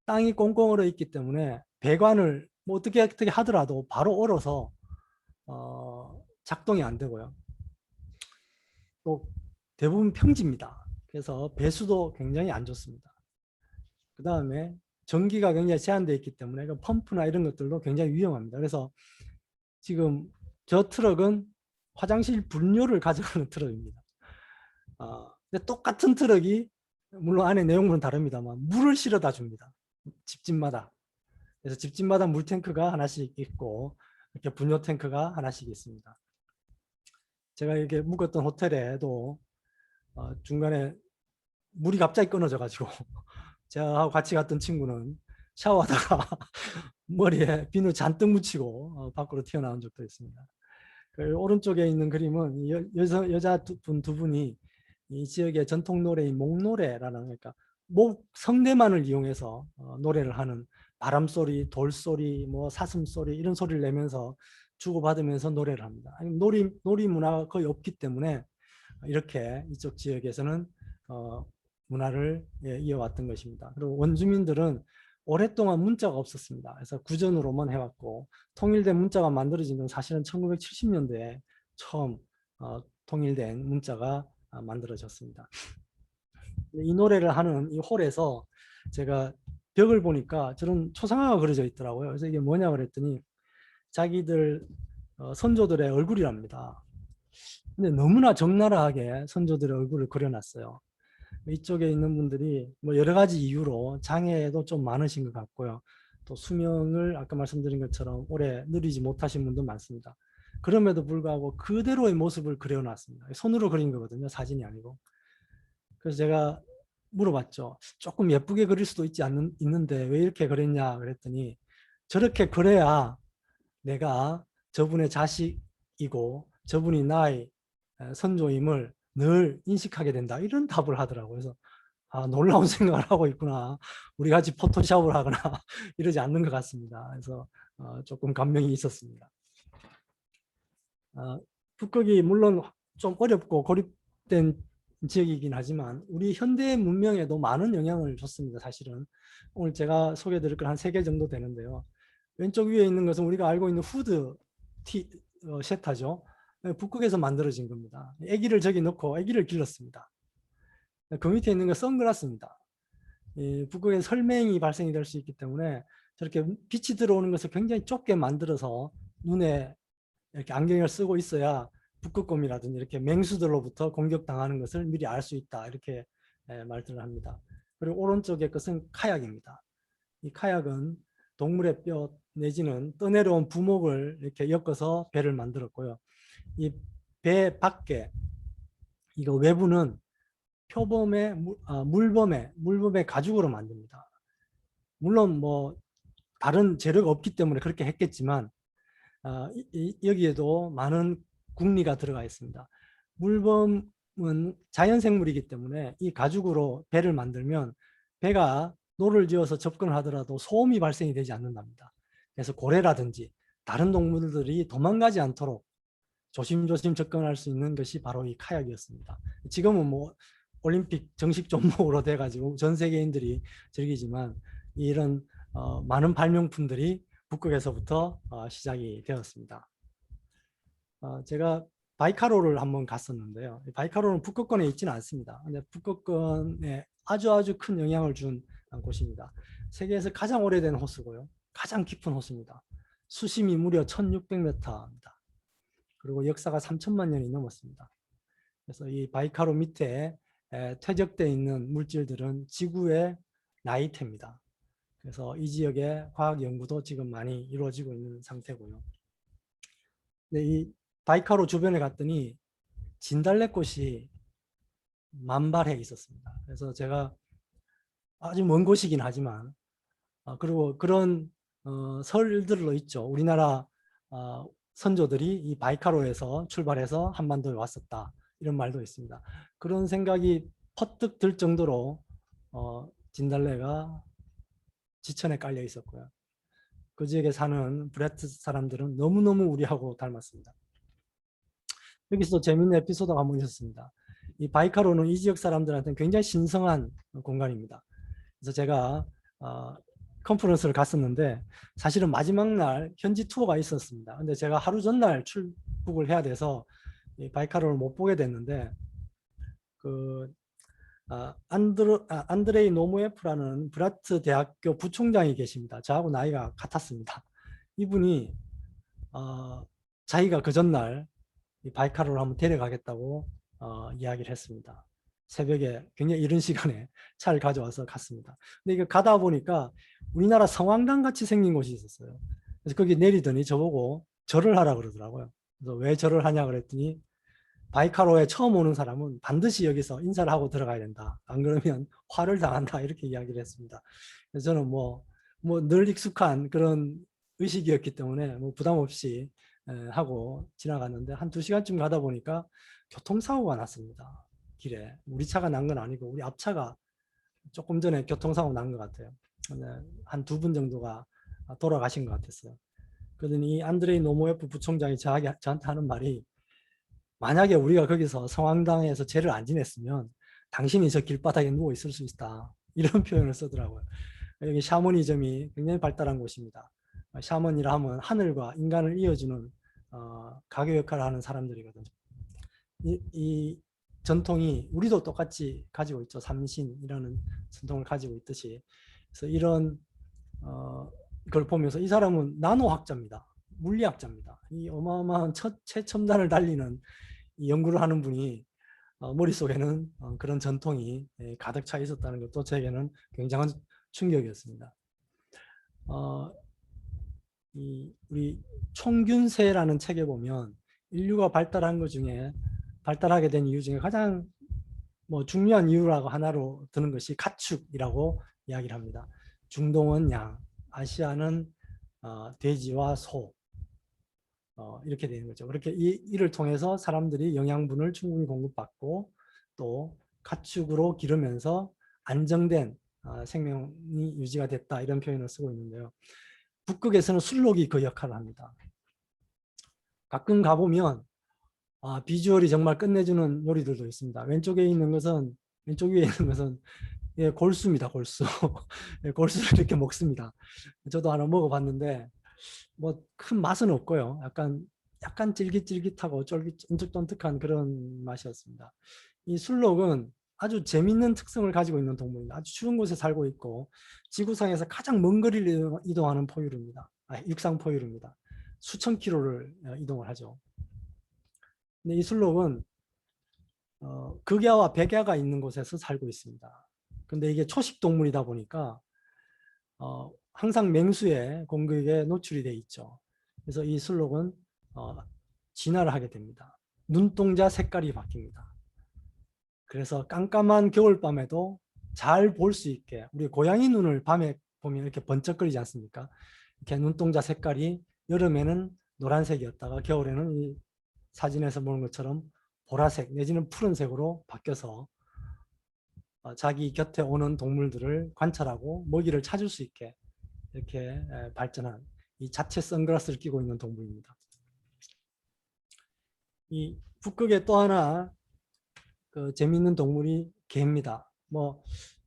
땅이 꽁꽁 얼어 있기 때문에 배관을 뭐 어떻게 하더라도 바로 얼어서 작동이 안 되고요. 또 대부분 평지입니다. 그래서 배수도 굉장히 안 좋습니다. 그 다음에 전기가 굉장히 제한되어 있기 때문에 그 펌프나 이런 것들도 굉장히 위험합니다. 그래서 지금 저 트럭은 화장실 분뇨를 가져가는 트럭입니다. 근데 똑같은 트럭이 물론 안에 내용물은 다릅니다만 물을 실어다 줍니다. 집집마다. 그래서 집집마다 물탱크가 하나씩 있고 이렇게 분뇨 탱크가 하나씩 있습니다. 제가 이렇게 묵었던 호텔에도 중간에 물이 갑자기 끊어져 가지고 저하고 같이 갔던 친구는 샤워하다가 머리에 비누 잔뜩 묻히고 밖으로 튀어나온 적도 있습니다. 그 오른쪽에 있는 그림은 여자 두 분이 이 지역의 전통 노래인 목노래라는 그러니까 목 성대만을 이용해서 노래를 하는 바람소리, 돌소리, 뭐 사슴소리 이런 소리를 내면서 주고받으면서 노래를 합니다. 놀이 문화가 거의 없기 때문에 이렇게 이쪽 지역에서는 문화를 이어왔던 것입니다. 그리고 원주민들은 오랫동안 문자가 없었습니다. 그래서 구전으로만 해왔고 통일된 문자가 만들어진 건 사실은 1970년대에 처음 통일된 문자가 만들어졌습니다. 이 노래를 하는 이 홀에서 제가 벽을 보니까 저런 초상화가 그려져 있더라고요. 그래서 이게 뭐냐 그랬더니 자기들 선조들의 얼굴이랍니다. 근데 너무나 적나라하게 선조들의 얼굴을 그려놨어요. 이쪽에 있는 분들이 뭐 여러 가지 이유로 장애도 좀 많으신 것 같고요. 또 수명을 아까 말씀드린 것처럼 오래 누리지 못하신 분도 많습니다. 그럼에도 불구하고 그대로의 모습을 그려놨습니다. 손으로 그린 거거든요. 사진이 아니고. 그래서 제가 물어봤죠. 조금 예쁘게 그릴 수도 있는데 왜 이렇게 그렸냐 그랬더니 저렇게 그려야 내가 저분의 자식이고 저분이 나의 선조임을 늘 인식하게 된다. 이런 답을 하더라고요. 그래서 놀라운 생각을 하고 있구나. 우리 같이 포토샵을 하거나 이러지 않는 것 같습니다. 그래서 조금 감명이 있었습니다. 북극이 물론 좀 어렵고 고립된 지역이긴 하지만 우리 현대 문명에도 많은 영향을 줬습니다. 사실은 오늘 제가 소개해드릴 건 한 3개 정도 되는데요. 왼쪽 위에 있는 것은 우리가 알고 있는 후드 셰타죠. 북극에서 만들어진 겁니다. 아기를 저기 넣고 아기를 길렀습니다. 그 밑에 있는 거 선글라스입니다. 북극에 설맹이 발생이 될 수 있기 때문에 저렇게 빛이 들어오는 것을 굉장히 좁게 만들어서 눈에 이렇게 안경을 쓰고 있어야 북극곰이라든지 이렇게 맹수들로부터 공격당하는 것을 미리 알 수 있다. 이렇게 말들을 합니다. 그리고 오른쪽의 것은 카약입니다. 이 카약은 동물의 뼈 내지는 떠내려온 부목을 이렇게 엮어서 배를 만들었고요. 이 배 밖에 이거 외부는 표범의 물범의 가죽으로 만듭니다. 물론 뭐 다른 재료가 없기 때문에 그렇게 했겠지만 여기에도 많은 국리가 들어가 있습니다. 물범은 자연생물이기 때문에 이 가죽으로 배를 만들면 배가 노를 지어서 접근을 하더라도 소음이 발생이 되지 않는답니다. 그래서 고래라든지 다른 동물들이 도망가지 않도록 조심조심 접근할 수 있는 것이 바로 이 카약이었습니다. 지금은 뭐 올림픽 정식 종목으로 돼가지고 전 세계인들이 즐기지만 이런 많은 발명품들이 북극에서부터 시작이 되었습니다. 제가 바이카로를 한번 갔었는데요. 바이카로는 북극권에 있지는 않습니다. 근데 북극권에 아주 큰 영향을 준 곳입니다. 세계에서 가장 오래된 호수고요. 가장 깊은 호수입니다. 수심이 무려 1600m입니다. 그리고 역사가 3000만 년이 넘었습니다. 그래서 이 바이카로 밑에 퇴적되어 있는 물질들은 지구의 나이테입니다. 그래서 이 지역의 과학 연구도 지금 많이 이루어지고 있는 상태고요. 근데 이 바이카로 주변에 갔더니 진달래꽃이 만발해 있었습니다. 그래서 제가 아주 먼 곳이긴 하지만 그리고 그런 설들로 있죠. 우리나라 선조들이 이 바이카로에서 출발해서 한반도에 왔었다. 이런 말도 있습니다. 그런 생각이 퍼뜩 들 정도로 진달래가 지천에 깔려 있었고요. 그 지역에 사는 브레트 사람들은 너무너무 우리하고 닮았습니다. 여기서 재밌는 에피소드가 한번 있었습니다. 이 바이카로는 이 지역 사람들한테는 굉장히 신성한 공간입니다. 그래서 제가 컨퍼런스를 갔었는데 사실은 마지막 날 현지 투어가 있었습니다. 근데 제가 하루 전날 출국을 해야 돼서 이 바이카로를 못 보게 됐는데 그 안드레이 노모예프라는 브라트 대학교 부총장이 계십니다. 저하고 나이가 같았습니다. 이분이 자기가 그 전날 이 바이카로를 한번 데려가겠다고 이야기를 했습니다. 새벽에 굉장히 이른 시간에 차를 가져와서 갔습니다. 근데 이거 가다 보니까 우리나라 성황당 같이 생긴 곳이 있었어요. 그래서 거기 내리더니 저보고 절을 하라 그러더라고요. 그래서 왜 절을 하냐 그랬더니 바이카로에 처음 오는 사람은 반드시 여기서 인사를 하고 들어가야 된다. 안 그러면 화를 당한다. 이렇게 이야기를 했습니다. 그래서 저는 뭐 늘 익숙한 그런 의식이었기 때문에 뭐 부담 없이 하고 지나갔는데 한 2시간쯤 가다 보니까 교통사고가 났습니다. 길에. 우리 차가 난 건 아니고 우리 앞차가 조금 전에 교통사고 난 것 같아요. 한 2분 정도가 돌아가신 것 같았어요. 그러더니 이 안드레이 노모예프 부총장이 저한테 하는 말이 만약에 우리가 거기서 성황당에서 죄를 안 지냈으면 당신이 저 길바닥에 누워 있을 수 있다. 이런 표현을 쓰더라고요. 여기 샤머니즘이 굉장히 발달한 곳입니다. 샤머니라 하면 하늘과 인간을 이어주는 가교 역할을 하는 사람들이거든요. 이 전통이 우리도 똑같이 가지고 있죠. 삼신이라는 전통을 가지고 있듯이. 그래서 이런 걸 보면서 이 사람은 나노학자입니다. 물리학자입니다. 이 어마어마한 최첨단을 달리는 이 연구를 하는 분이 머릿속에는 그런 전통이 가득 차 있었다는 것도 저에게는 굉장한 충격이었습니다. 우리 총균세라는 책에 보면 인류가 발달한 것 중에 발달하게 된 이유 중에 가장 중요한 이유라고 하나로 드는 것이 가축이라고 이야기를 합니다. 중동은 양, 아시아는 돼지와 소 이렇게 되는 거죠. 그렇게 이를 통해서 사람들이 영양분을 충분히 공급받고 또 가축으로 기르면서 안정된 생명이 유지가 됐다 이런 표현을 쓰고 있는데요. 북극에서는 술록이 그 역할을 합니다. 가끔 가보면 비주얼이 정말 끝내주는 요리들도 있습니다. 왼쪽 위에 있는 것은 골수입니다. 골수. 골수를 이렇게 먹습니다. 저도 하나 먹어봤는데 뭐 큰 맛은 없고요. 약간 약간 쫄깃쫄깃하고 쫀득쫀득한 그런 맛이었습니다. 이 술록은 아주 재밌는 특성을 가지고 있는 동물입니다. 아주 추운 곳에 살고 있고 지구상에서 가장 먼 거리를 이동하는 포유류입니다. 육상 포유류입니다. 수천 킬로를 이동을 하죠. 근데 이 술록은 극야와 백야가 있는 곳에서 살고 있습니다. 근데 이게 초식 동물이다 보니까 항상 맹수의 공격에 노출이 돼 있죠. 그래서 이 술록은 진화를 하게 됩니다. 눈동자 색깔이 바뀝니다. 그래서 깜깜한 겨울밤에도 잘 볼 수 있게, 우리 고양이 눈을 밤에 보면 이렇게 번쩍거리지 않습니까? 이렇게 눈동자 색깔이 여름에는 노란색이었다가 겨울에는 이 사진에서 보는 것처럼 보라색 내지는 푸른색으로 바뀌어서 자기 곁에 오는 동물들을 관찰하고 먹이를 찾을 수 있게 이렇게 발전한 이 자체 선글라스를 끼고 있는 동물입니다. 이 북극에 또 하나 재미있는 동물이 개입니다. 뭐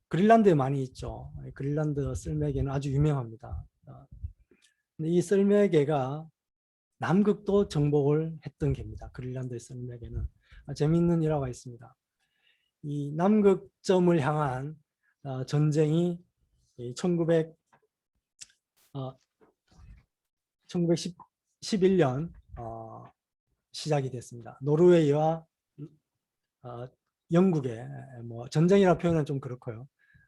그린란드에 많이 있죠. 그린란드 쓸매개는 아주 유명합니다. 근데 이 쓸매개가 남극도 정복을 했던 개입니다. 그린란드의 쓸매개는 재미있는 일화가 있습니다. 이 남극점을 향한 전쟁이 1911년 시작이 됐습니다. 노르웨이와 영국의 뭐 전쟁이라 표현은 좀 그렇고요.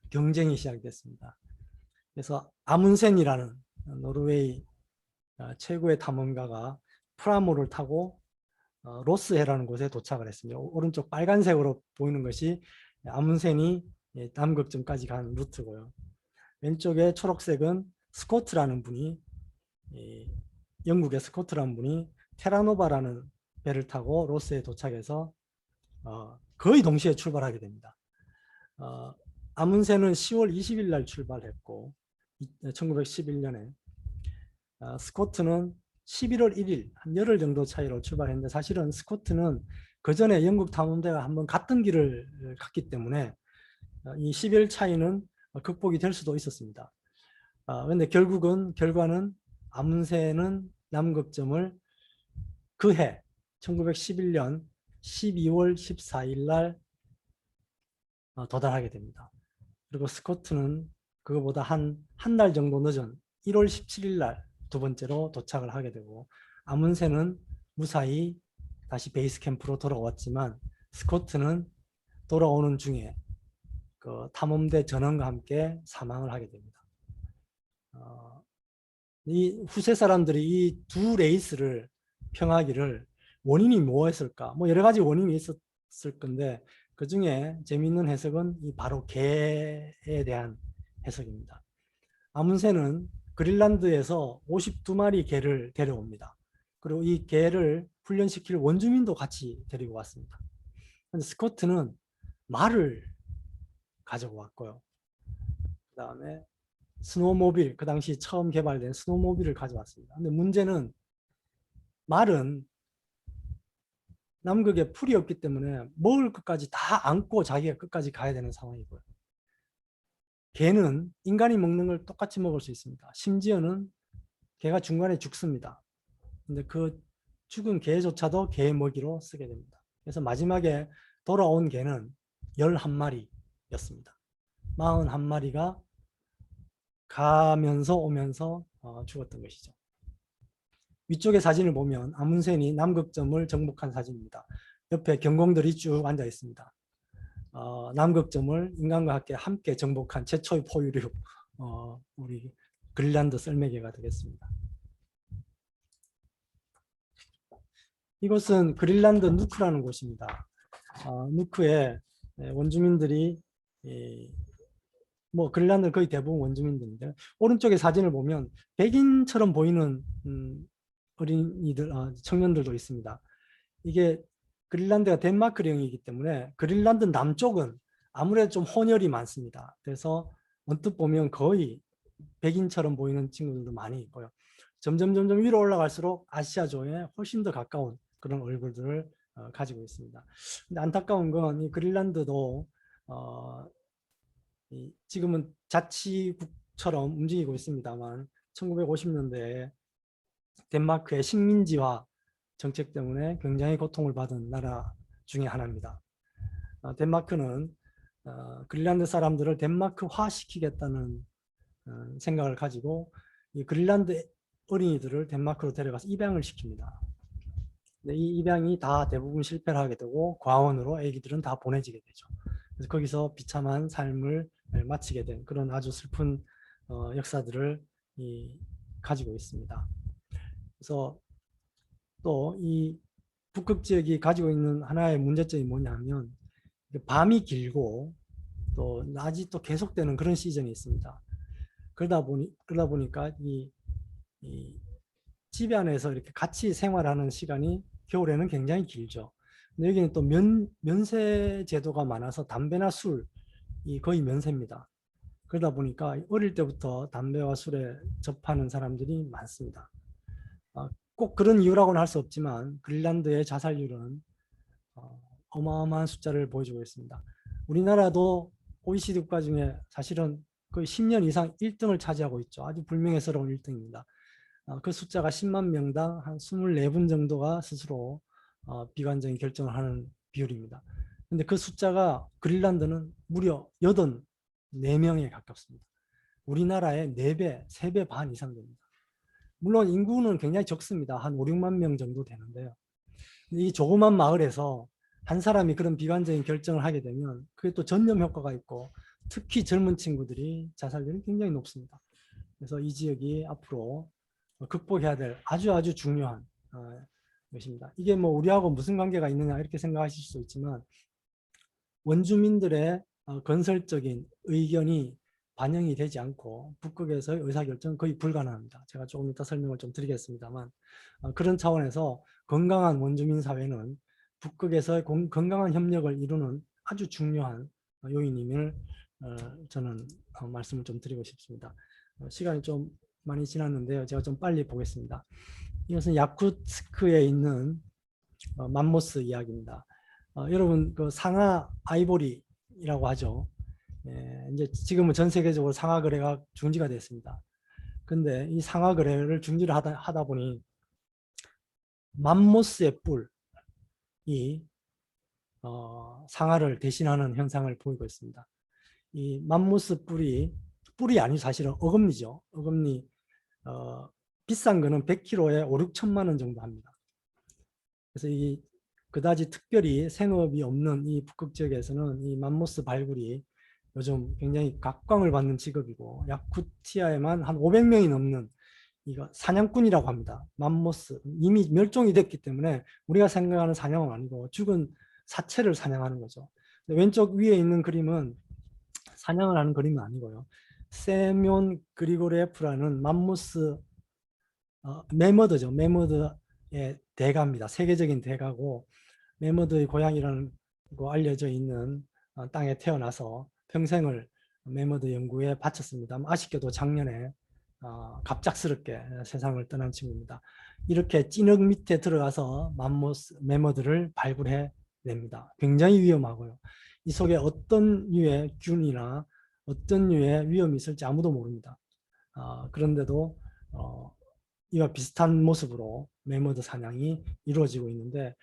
경쟁이 시작됐습니다. 그래서 아문센이라는 노르웨이 최고의 탐험가가 프라모를 타고 로스해라는 곳에 도착을 했습니다. 오른쪽 빨간색으로 보이는 것이 아문센이 남극점까지 간 루트고요. 왼쪽에 초록색은 스코트라는 분이 영국의 스코트라는 분이 테라노바라는 배를 타고 로스에 도착해서 거의 동시에 출발하게 됩니다. 아문센은 10월 20일 날 출발했고 1911년에 스코트는 11월 1일 한 열흘 정도 차이로 출발했는데 사실은 스코트는 그 전에 영국 탐험대가 한번 갔던 길을 갔기 때문에 이 10일 차이는 극복이 될 수도 있었습니다. 그런데 결과는 아문센은 남극점을 그해 1911년 12월 14일 날 도달하게 됩니다. 그리고 스코트는 그거보다 한 달 정도 늦은 1월 17일 날 두 번째로 도착을 하게 되고 아문센은 무사히 다시 베이스 캠프로 돌아왔지만 스코트는 돌아오는 중에 그 탐험대 전원과 함께 사망을 하게 됩니다. 이 후세 사람들이 이 두 레이스를 평하기를 원인이 뭐였을까? 뭐 여러 가지 원인이 있었을 건데 그 중에 재미있는 해석은 바로 개에 대한 해석입니다. 아문센은 그린란드에서 52마리 개를 데려옵니다. 그리고 이 개를 훈련시킬 원주민도 같이 데리고 왔습니다. 근데 스코트는 말을 가지고 왔고요. 그 다음에 스노모빌, 그 당시 처음 개발된 스노모빌을 가져왔습니다. 근데 문제는 말은 남극에 풀이 없기 때문에 먹을 것까지 다 안고 자기가 끝까지 가야 되는 상황이고요. 개는 인간이 먹는 걸 똑같이 먹을 수 있습니다. 심지어는 개가 중간에 죽습니다. 근데 그 죽은 개조차도 개 먹이로 쓰게 됩니다. 그래서 마지막에 돌아온 개는 11마리였습니다. 41마리가 가면서 오면서 죽었던 것이죠. 위쪽의 사진을 보면 아문센이 남극점을 정복한 사진입니다. 옆에 경공들이 쭉 앉아 있습니다. 남극점을 인간과 함께 정복한 최초의 포유류 우리 그린란드 썰매개가 되겠습니다. 이곳은 그린란드 누크라는 곳입니다. 누크에 원주민들이 뭐 그린란드 거의 대부분 원주민들인데 오른쪽의 사진을 보면 백인처럼 보이는 어린이들, 청년들도 있습니다. 이게 그린란드가 덴마크령이기 때문에 그린란드 남쪽은 아무래도 좀 혼혈이 많습니다. 그래서 언뜻 보면 거의 백인처럼 보이는 친구들도 많이 있고요. 점점 위로 올라갈수록 아시아조에 훨씬 더 가까운 그런 얼굴들을 가지고 있습니다. 근데 안타까운 건 이 그린란드도 지금은 자치국처럼 움직이고 있습니다만 1950년대에 덴마크의 식민지화 정책 때문에 굉장히 고통을 받은 나라 중에 하나입니다. 덴마크는 그린란드 사람들을 덴마크화 시키겠다는 생각을 가지고 이 그린란드 어린이들을 덴마크로 데려가서 입양을 시킵니다. 근데 이 입양이 다 대부분 실패를 하게 되고 과원으로 아기들은 다 보내지게 되죠. 그래서 거기서 비참한 삶을 마치게 된 그런 아주 슬픈 역사들을 가지고 있습니다. 그래서 또 이 북극 지역이 가지고 있는 하나의 문제점이 뭐냐면 밤이 길고 또 낮이 또 계속되는 그런 시즌이 있습니다. 그러다 보니까 이 집 안에서 이렇게 같이 생활하는 시간이 겨울에는 굉장히 길죠. 근데 여기는 또 면세 제도가 많아서 담배나 술이 거의 면세입니다. 그러다 보니까 어릴 때부터 담배와 술에 접하는 사람들이 많습니다. 꼭 그런 이유라고는 할 수 없지만 그린란드의 자살률은 어마어마한 숫자를 보여주고 있습니다. 우리나라도 OECD 국가 중에 사실은 거의 10년 이상 1등을 차지하고 있죠. 아주 불명예스러운 1등입니다. 그 숫자가 10만 명당 한 24분 정도가 스스로 비관적인 결정을 하는 비율입니다. 근데 그 숫자가 그린란드는 무려 84명에 가깝습니다. 우리나라의 4배, 3배 반 이상 됩니다. 물론 인구는 굉장히 적습니다. 한 5, 6만 명 정도 되는데요. 이 조그만 마을에서 한 사람이 그런 비관적인 결정을 하게 되면 그게 또 전염 효과가 있고 특히 젊은 친구들이 자살률이 굉장히 높습니다. 그래서 이 지역이 앞으로 극복해야 될 아주 중요한 것입니다. 이게 뭐 우리하고 무슨 관계가 있느냐 이렇게 생각하실 수 있지만 원주민들의 건설적인 의견이 반영이 되지 않고 북극에서의 의사결정은 거의 불가능합니다. 제가 조금 이따 설명을 좀 드리겠습니다만 그런 차원에서 건강한 원주민 사회는 북극에서의 건강한 협력을 이루는 아주 중요한 요인임을 저는 말씀을 좀 드리고 싶습니다. 시간이 좀 많이 지났는데요. 제가 좀 빨리 보겠습니다. 이것은 야쿠츠크에 있는 맘모스 이야기입니다. 여러분 그 상하 아이보리라고 하죠. 이제 지금은 전 세계적으로 상하 거래가 중지가 됐습니다. 근데 이 상하 거래를 중지를 하다 보니 맘모스의 뿔이 상하를 대신하는 현상을 보이고 있습니다. 이 맘모스 뿔이 아니 사실은 어금니죠. 어금니 비싼 거는 100kg에 5, 6천만 원 정도 합니다. 그래서 이 그다지 특별히 생업이 없는 이 북극 지역에서는 이 맘모스 발굴이 요즘 굉장히 각광을 받는 직업이고 야쿠티아에만 한 500명이 넘는 이거 사냥꾼이라고 합니다. 맘모스 이미 멸종이 됐기 때문에 우리가 생각하는 사냥은 아니고 죽은 사체를 사냥하는 거죠. 왼쪽 위에 있는 그림은 사냥을 하는 그림은 아니고요. 세눀 그리고레프라는 맘모스 메머드죠. 메머드의 대가입니다. 세계적인 대가고 메머드의 고향이라는 거 알려져 있는 땅에 태어나서 평생을 메머드 연구에 바쳤습니다. 아쉽게도 작년에 갑작스럽게 세상을 떠난 친구입니다. 이렇게 찐흙 밑에 들어가서 메머드를 발굴해 냅니다. 굉장히 위험하고요. 이 속에 어떤 류의 균이나 어떤 류의 위험이 있을지 아무도 모릅니다. 그런데도 이와 비슷한 모습으로 메머드 사냥이 이루어지고 있는데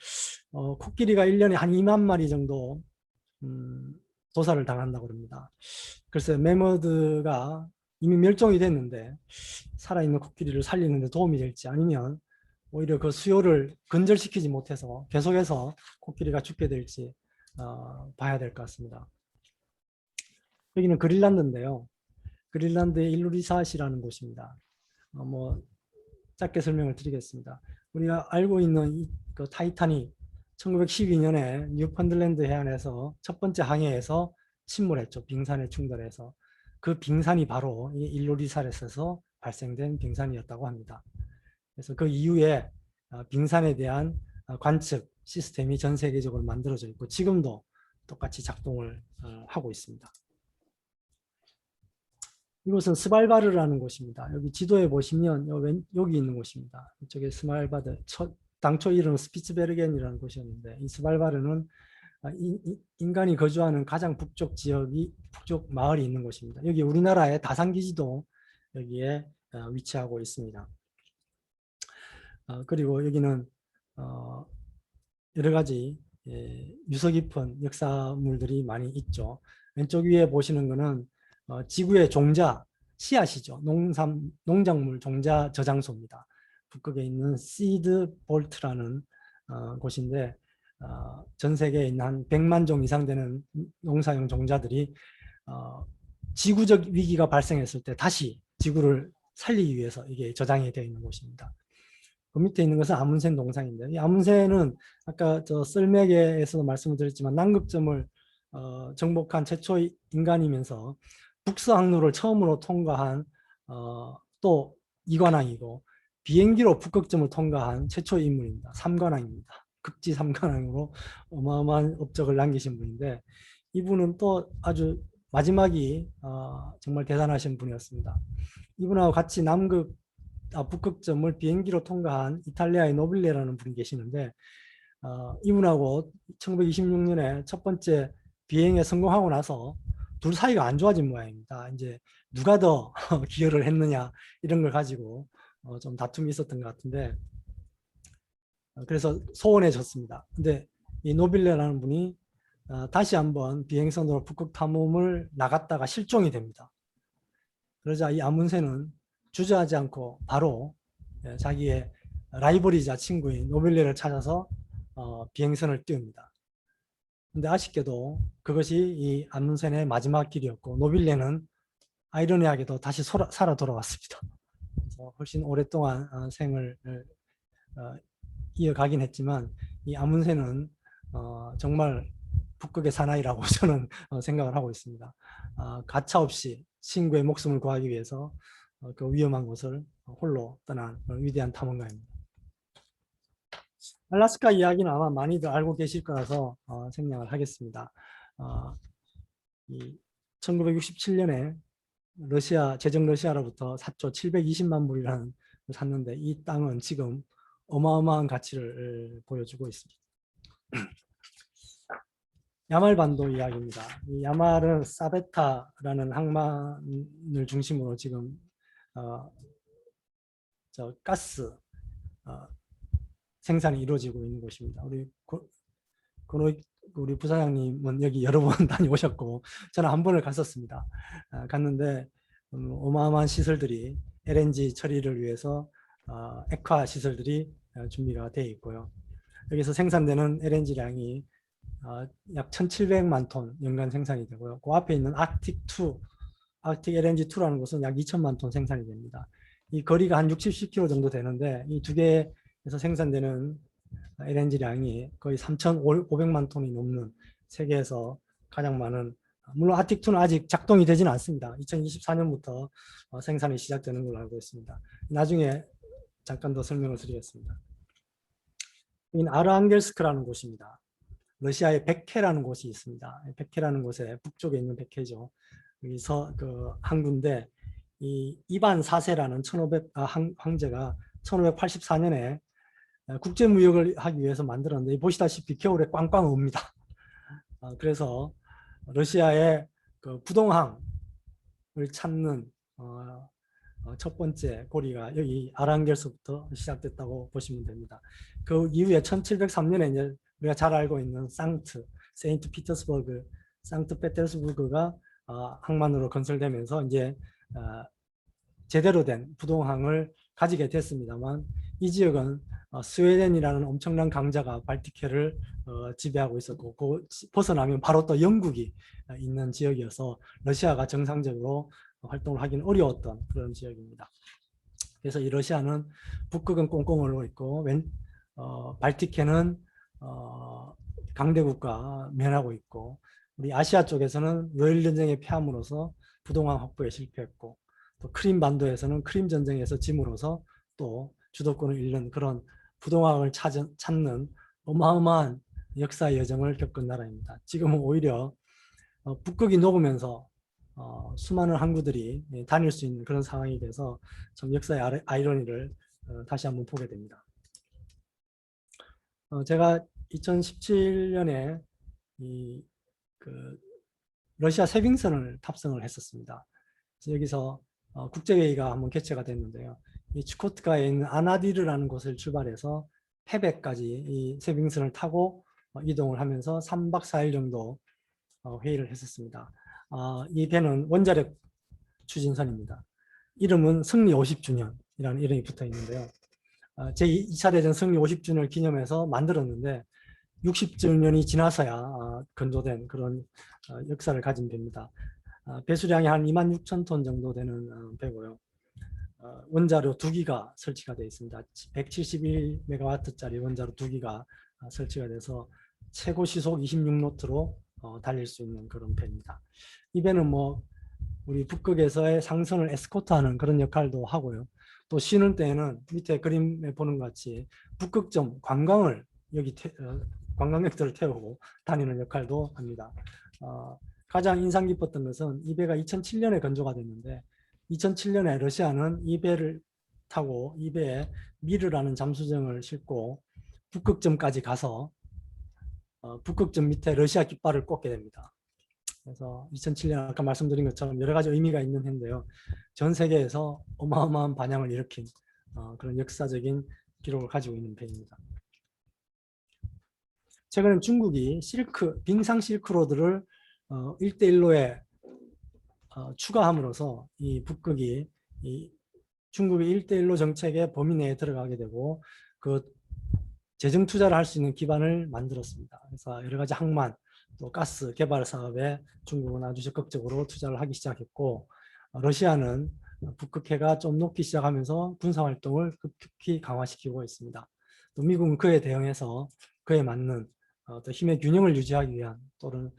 코끼리가 1년에 한 2만 마리 정도 도살을 당한다고 합니다. 글쎄 메머드가 이미 멸종이 됐는데 살아있는 코끼리를 살리는 데 도움이 될지 아니면 오히려 그 수요를 근절시키지 못해서 계속해서 코끼리가 죽게 될지 봐야 될 것 같습니다. 여기는 그린란드인데요. 그린란드의 일루리사시라는 곳입니다. 뭐 짧게 설명을 드리겠습니다. 우리가 알고 있는 그 타이탄이 1912년에 뉴펀들랜드 해안에서 첫 번째 항해에서 침몰했죠. 빙산에 충돌해서. 그 빙산이 바로 이 일루리사렛에서 발생된 빙산이었다고 합니다. 그래서 그 이후에 빙산에 대한 관측 시스템이 전 세계적으로 만들어져 있고 지금도 똑같이 작동을 하고 있습니다. 이곳은 스발바르라는 곳입니다. 여기 지도에 보시면 여기 있는 곳입니다. 이쪽에 스발바르, 당초 이름은 스피츠베르겐이라는 곳이었는데 이 스발바르는 인간이 거주하는 가장 북쪽 마을이 있는 곳입니다. 여기 우리나라의 다산기지도 여기에 위치하고 있습니다. 그리고 여기는 여러 가지 유서 깊은 역사물들이 많이 있죠. 왼쪽 위에 보시는 것은 지구의 종자, 씨앗이죠. 농작물 종자 저장소입니다. 북극에 있는 시드 볼트라는 곳인데 전 세계에 있는 한 100만 종 이상 되는 농사용 종자들이 지구적 위기가 발생했을 때 다시 지구를 살리기 위해서 이게 저장이 되어 있는 곳입니다. 그 밑에 있는 것은 아문센 동상인데, 이 아문센은 아까 저 썰매계에서도 말씀을 드렸지만 남극점을 정복한 최초 인간이면서 북서항로를 처음으로 통과한 또 이관왕이고 비행기로 북극점을 통과한 최초 인물입니다. 삼관왕입니다. 극지 삼관왕으로 어마어마한 업적을 남기신 분인데, 이분은 또 아주 마지막이 정말 대단하신 분이었습니다. 이분하고 같이 북극점을 비행기로 통과한 이탈리아의 노빌레라는 분이 계시는데, 이분하고 1926년에 첫 번째 비행에 성공하고 나서 둘 사이가 안 좋아진 모양입니다. 이제 누가 더 기여를 했느냐 이런 걸 가지고 좀 다툼이 있었던 것 같은데, 그래서 소원해졌습니다. 근데 이 노빌레라는 분이 다시 한번 비행선으로 북극 탐험을 나갔다가 실종이 됩니다. 그러자 이 아문센은 주저하지 않고 바로 자기의 라이벌이자 친구인 노빌레를 찾아서 비행선을 띄웁니다. 근데 아쉽게도 그것이 이 아문센의 마지막 길이었고, 노빌레는 아이러니하게도 다시 살아 돌아왔습니다. 그래서 훨씬 오랫동안 생을 이어가긴 했지만, 이 아문센은 정말 북극의 사나이라고 저는 생각을 하고 있습니다. 가차없이 친구의 목숨을 구하기 위해서 그 위험한 곳을 홀로 떠난 위대한 탐험가입니다. 알래스카 이야기는 아마 많이들 알고 계실 거라서 생략을 하겠습니다. 1967년에 제정 러시아로부터 4조 720만 불이라는 걸 샀는데, 이 땅은 지금 어마어마한 가치를 보여주고 있습니다. 야말반도 이야기입니다. 이 야말은 사베타라는 항만을 중심으로 지금 가스 생산이 이루어지고 있는 곳입니다. 우리 부사장님은 여기 여러 번 다녀오셨고, 저는 한 번을 갔었습니다. 갔는데 어마어마한 시설들이, LNG 처리를 위해서 액화 시설들이 준비가 되어 있고요. 여기서 생산되는 LNG량이 약 1,700만 톤 연간 생산이 되고요. 그 앞에 있는 아틱 LNG2라는 곳은 약 2,000만 톤 생산이 됩니다. 이 거리가 한 60km 정도 되는데, 이 두 개에서 생산되는 LNG량이 거의 3,500만 톤이 넘는 세계에서 가장 많은, 물론 아틱2는 아직 작동이 되지는 않습니다. 2024년부터 생산이 시작되는 걸로 알고 있습니다. 나중에 잠깐 더 설명을 드리겠습니다. 여기는 아르앙겔스크라는 곳입니다. 러시아의 백해라는 곳이 있습니다. 백해라는 곳에 북쪽에 있는 백해죠. 여기서 그 항구인데, 이 이반 4세라는 황제가 1584년에 국제무역을 하기 위해서 만들었는데, 보시다시피 겨울에 꽝꽝 옵니다. 그래서 러시아의 그 부동항을 찾는 첫 번째 고리가 여기 아랑겔스부터 시작됐다고 보시면 됩니다. 그 이후에 1703년에 이제 우리가 잘 알고 있는 상트페테르스부르크가 항만으로 건설되면서 이제 제대로 된 부동항을 가지게 됐습니다만, 이 지역은 스웨덴이라는 엄청난 강자가 발티크를 지배하고 있었고, 그 벗어나면 바로 또 영국이 있는 지역이어서 러시아가 정상적으로 활동을 하기는 어려웠던 그런 지역입니다. 그래서 이 러시아는 북극은 꽁꽁 얼어 있고, 발티크는 강대국과 면하고 있고, 우리 아시아 쪽에서는 러일 전쟁에 패함으로써 부동항 확보에 실패했고, 또 크림 반도에서는 크림 전쟁에서 짐으로써 또 주도권을 잃는 그런 부동항을 찾는 어마어마한 역사의 여정을 겪은 나라입니다. 지금은 오히려 북극이 녹으면서 수많은 항구들이 다닐 수 있는 그런 상황이 돼서 참 역사의 아이러니를 다시 한번 보게 됩니다. 제가 2017년에 러시아 세빙선을 탑승을 했었습니다. 그래서 여기서 국제회의가 한번 개최가 됐는데요. 이 추코트카에 있는 아나디르라는 곳을 출발해서 페백까지 이 세빙선을 타고 이동을 하면서 3박 4일 정도 회의를 했었습니다. 이 배는 원자력 추진선입니다. 이름은 승리 50주년이라는 이름이 붙어 있는데요. 제2차 대전 승리 50주년을 기념해서 만들었는데 60주년이 지나서야 건조된 그런 역사를 가진 배입니다. 배수량이 한 26,000톤 정도 되는 배고요. 원자로 2기가 설치가 되어 있습니다. 171메가와트짜리 원자로 2기가 설치가 돼서 최고 시속 26노트로 달릴 수 있는 그런 배입니다. 이 배는 뭐 우리 북극에서의 상선을 에스코트하는 그런 역할도 하고요. 또 쉬는 때에는 밑에 그림에 보는 것 같이 북극점 관광을 여기 관광객들을 태우고 다니는 역할도 합니다. 가장 인상 깊었던 것은 이 배가 2007년에 건조가 됐는데 2007년에 러시아는 이 배를 타고 이 배에 미르라는 잠수정을 싣고 북극점까지 가서 북극점 밑에 러시아 깃발을 꽂게 됩니다. 그래서 2007년 아까 말씀드린 것처럼 여러 가지 의미가 있는 해인데요. 전 세계에서 어마어마한 반향을 일으킨 그런 역사적인 기록을 가지고 있는 배입니다. 최근에 중국이 빙상 실크로드를 1대1로에 추가함으로써 이 북극이 이 중국의 1대1로 정책의 범위 내에 들어가게 되고 그 재정 투자를 할 수 있는 기반을 만들었습니다. 그래서 여러 가지 항만 또 가스 개발 사업에 중국은 아주 적극적으로 투자를 하기 시작했고 러시아는 북극해가 좀 녹기 시작하면서 군사활동을 급격히 강화시키고 있습니다. 또 미국은 그에 대응해서 그에 맞는 또 힘의 균형을 유지하기 위한 또는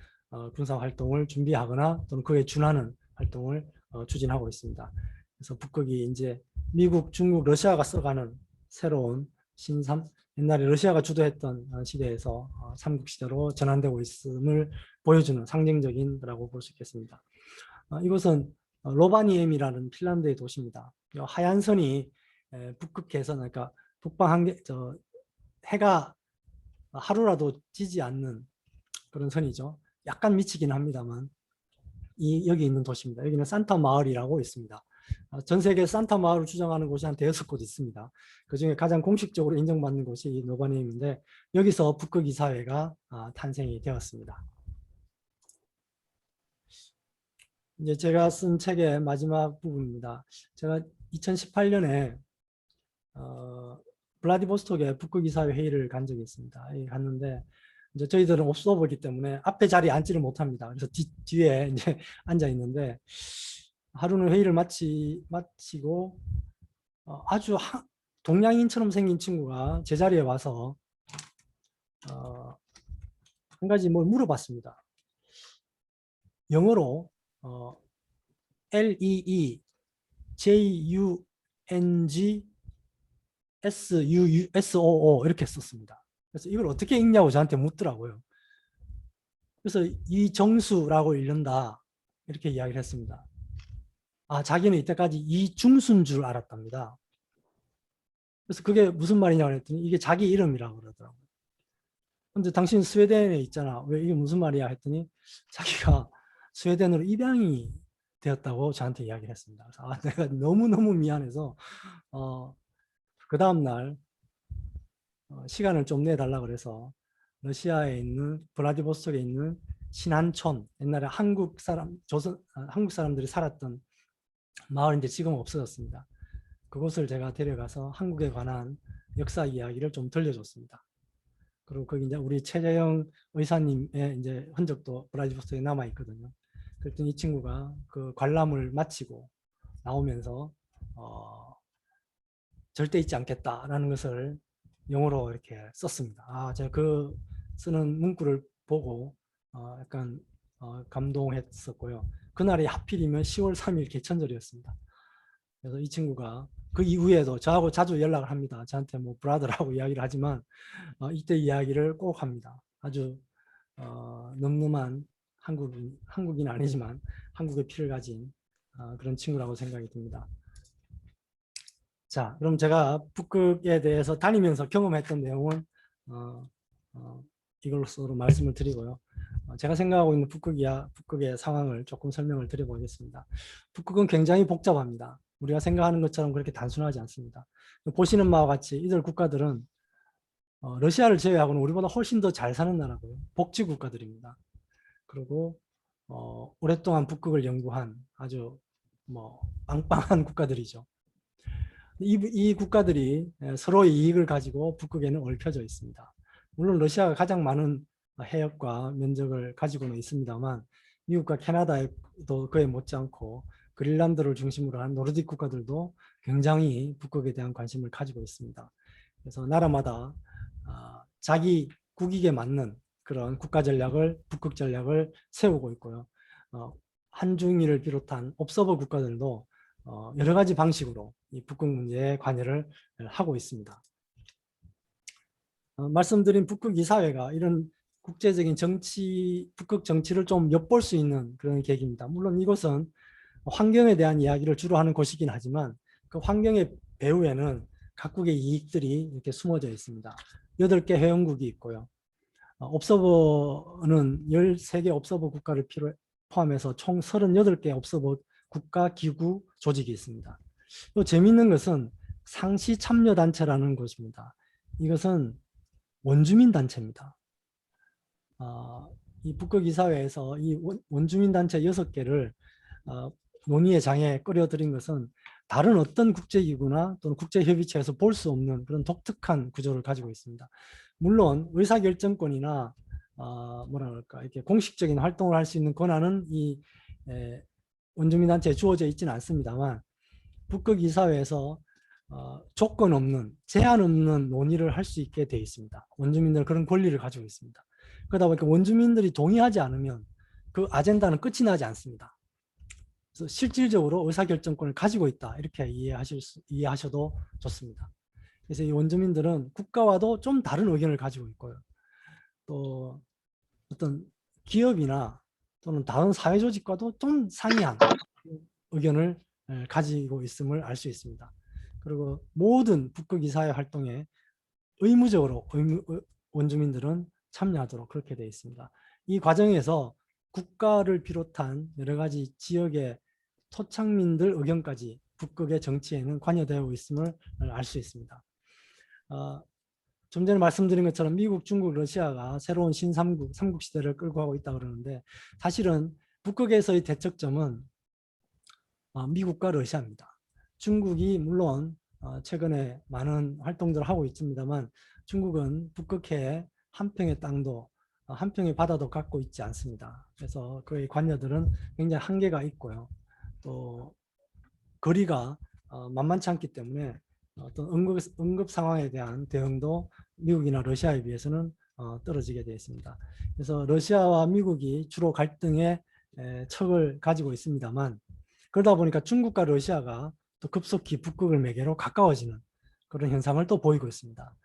군사활동을 준비하거나 또는 그에 준하는 활동을 추진하고 있습니다. 그래서 북극이 이제 미국, 중국, 러시아가 써가는 새로운 신삼 옛날에 러시아가 주도했던 시대에서 삼국시대로 전환되고 있음을 보여주는 상징적인 거라고 볼 수 있겠습니다. 이곳은 로바니엠이라는 핀란드의 도시입니다. 하얀 선이 북극해서 그러니까 북방 한계 해가 하루라도 지지 않는 그런 선이죠. 약간 미치긴 합니다만 여기 있는 도시입니다. 여기는 산타 마을이라고 있습니다. 전 세계 산타 마을을 주장하는 곳이 한 5곳 있습니다. 그중에 가장 공식적으로 인정받는 곳이 이 노바니엠인데 여기서 북극 이사회가 탄생이 되었습니다. 이제 제가 쓴 책의 마지막 부분입니다. 제가 2018년에 블라디보스톡에 북극 이사회 회의를 간 적이 있습니다. 갔는데 이제 저희들은 옵서버이기 때문에 앞에 자리에 앉지를 못합니다. 그래서 뒤에 이제 앉아 있는데 하루는 회의를 마치고 아주 동양인처럼 생긴 친구가 제 자리에 와서 한 가지 뭘 물어봤습니다. 영어로 LEE JUNG SUSOO 이렇게 썼습니다. 그래서 이걸 어떻게 읽냐고 저한테 묻더라고요. 그래서 이정수라고 읽는다 이렇게 이야기를 했습니다. 자기는 이때까지 이중수인 줄 알았답니다. 그래서 그게 무슨 말이냐고 했더니 이게 자기 이름이라고 그러더라고요. 근데 당신 스웨덴에 있잖아. 왜 이게 무슨 말이야 했더니 자기가 스웨덴으로 입양이 되었다고 저한테 이야기를 했습니다. 그래서 내가 너무너무 미안해서 그 다음날 시간을 좀 내달라 그래서 러시아에 있는 블라디보스톡에 있는 신안촌 옛날에 한국 사람들이 살았던 마을인데 지금 없어졌습니다. 그곳을 제가 데려가서 한국에 관한 역사 이야기를 좀 들려줬습니다. 그리고 거기 이제 우리 최재형 의사님의 이제 흔적도 블라디보스톡에 남아 있거든요. 그랬더니 이 친구가 그 관람을 마치고 나오면서 절대 잊지 않겠다라는 것을 영어로 이렇게 썼습니다. 제가 그 쓰는 문구를 보고 약간 감동했었고요. 그날이 하필이면 10월 3일 개천절이었습니다. 그래서 이 친구가 그 이후에도 저하고 자주 연락을 합니다. 저한테 뭐 브라더라고 이야기를 하지만 이때 이야기를 꼭 합니다. 아주 늠름한 한국인 아니지만 한국의 피를 가진 그런 친구라고 생각이 듭니다. 자, 그럼 제가 북극에 대해서 다니면서 경험했던 내용은 이걸로써 말씀을 드리고요. 제가 생각하고 있는 북극의 상황을 조금 설명을 드려보겠습니다. 북극은 굉장히 복잡합니다. 우리가 생각하는 것처럼 그렇게 단순하지 않습니다. 보시는 바와 같이 이들 국가들은 러시아를 제외하고는 우리보다 훨씬 더 잘 사는 나라고요. 복지 국가들입니다. 그리고 오랫동안 북극을 연구한 아주 뭐 빵빵한 국가들이죠. 이 국가들이 서로의 이익을 가지고 북극에는 얽혀져 있습니다. 물론 러시아가 가장 많은 해역과 면적을 가지고는 있습니다만 미국과 캐나다도 그에 못지않고 그린란드를 중심으로 한 노르딕 국가들도 굉장히 북극에 대한 관심을 가지고 있습니다. 그래서 나라마다 자기 국익에 맞는 그런 국가 전략을, 북극 전략을 세우고 있고요. 한중일을 비롯한 옵서버 국가들도 여러 가지 방식으로 이 북극 문제에 관여를 하고 있습니다. 말씀드린 북극 이사회가 이런 국제적인 정치, 북극 정치를 좀 엿볼 수 있는 그런 계기입니다. 물론 이것은 환경에 대한 이야기를 주로 하는 곳이긴 하지만 그 환경의 배후에는 각국의 이익들이 이렇게 숨어져 있습니다. 8개 회원국이 있고요. 옵서버는 13개 옵서버 국가를 포함해서 총 38개 옵서버 국가 기구 조직이 있습니다. 또 재미있는 것은 상시 참여 단체라는 것입니다. 이것은 원주민 단체입니다. 이 북극 이사회에서 이 원주민 단체 6개를 논의의 장에 끌어들인 것은 다른 어떤 국제기구나 또는 국제협의체에서 볼 수 없는 그런 독특한 구조를 가지고 있습니다. 물론 의사결정권이나 뭐라 그럴까 이렇게 공식적인 활동을 할 수 있는 권한은 이 원주민단체에 주어져 있지는 않습니다만 북극 이사회에서 조건 없는 제한 없는 논의를 할 수 있게 되어 있습니다. 원주민들은 그런 권리를 가지고 있습니다. 그러다 보니까 원주민들이 동의하지 않으면 그 아젠다는 끝이 나지 않습니다. 그래서 실질적으로 의사결정권을 가지고 있다 이렇게 이해하셔도 좋습니다. 그래서 이 원주민들은 국가와도 좀 다른 의견을 가지고 있고요. 또 어떤 기업이나 또는 다른 사회조직과도 좀 상이한 의견을 가지고 있음을 알 수 있습니다. 그리고 모든 북극 이사회 활동에 의무적으로 원주민들은 참여하도록 그렇게 되어 있습니다. 이 과정에서 국가를 비롯한 여러 가지 지역의 토착민들 의견까지 북극의 정치에는 관여되어 있음을 알 수 있습니다. 좀 전에 말씀드린 것처럼 미국, 중국, 러시아가 새로운 삼국 시대를 끌고 가고 있다 그러는데 사실은 북극에서의 대척점은 미국과 러시아입니다. 중국이 물론 최근에 많은 활동들을 하고 있습니다만 중국은 북극해의 한평의 땅도 한평의 바다도 갖고 있지 않습니다. 그래서 그의 관여들은 굉장히 한계가 있고요. 또 거리가 만만치 않기 때문에 어떤 응급 상황에 대한 대응도 미국이나 러시아에 비해서는 떨어지게 되어 있습니다. 그래서 러시아와 미국이 주로 갈등의 척을 가지고 있습니다만 그러다 보니까 중국과 러시아가 또 급속히 북극을 매개로 가까워지는 그런 현상을 또 보이고 있습니다.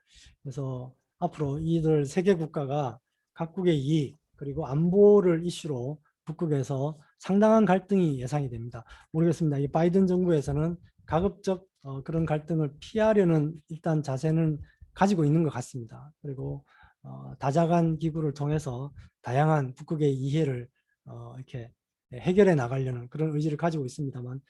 그래서 앞으로 이들 세 개 국가가 각국의 이익 그리고 안보를 이슈로 북극에서 상당한 갈등이 예상이 됩니다. 모르겠습니다. 이 바이든 정부에서는 가급적 그런 갈등을 피하려는 일단 자세는 가지고 있는 것 같습니다. 그리고 다자간 기구를 통해서 다양한 북극의 이해를 이렇게 해결해 나가려는 그런 의지를 가지고 있습니다만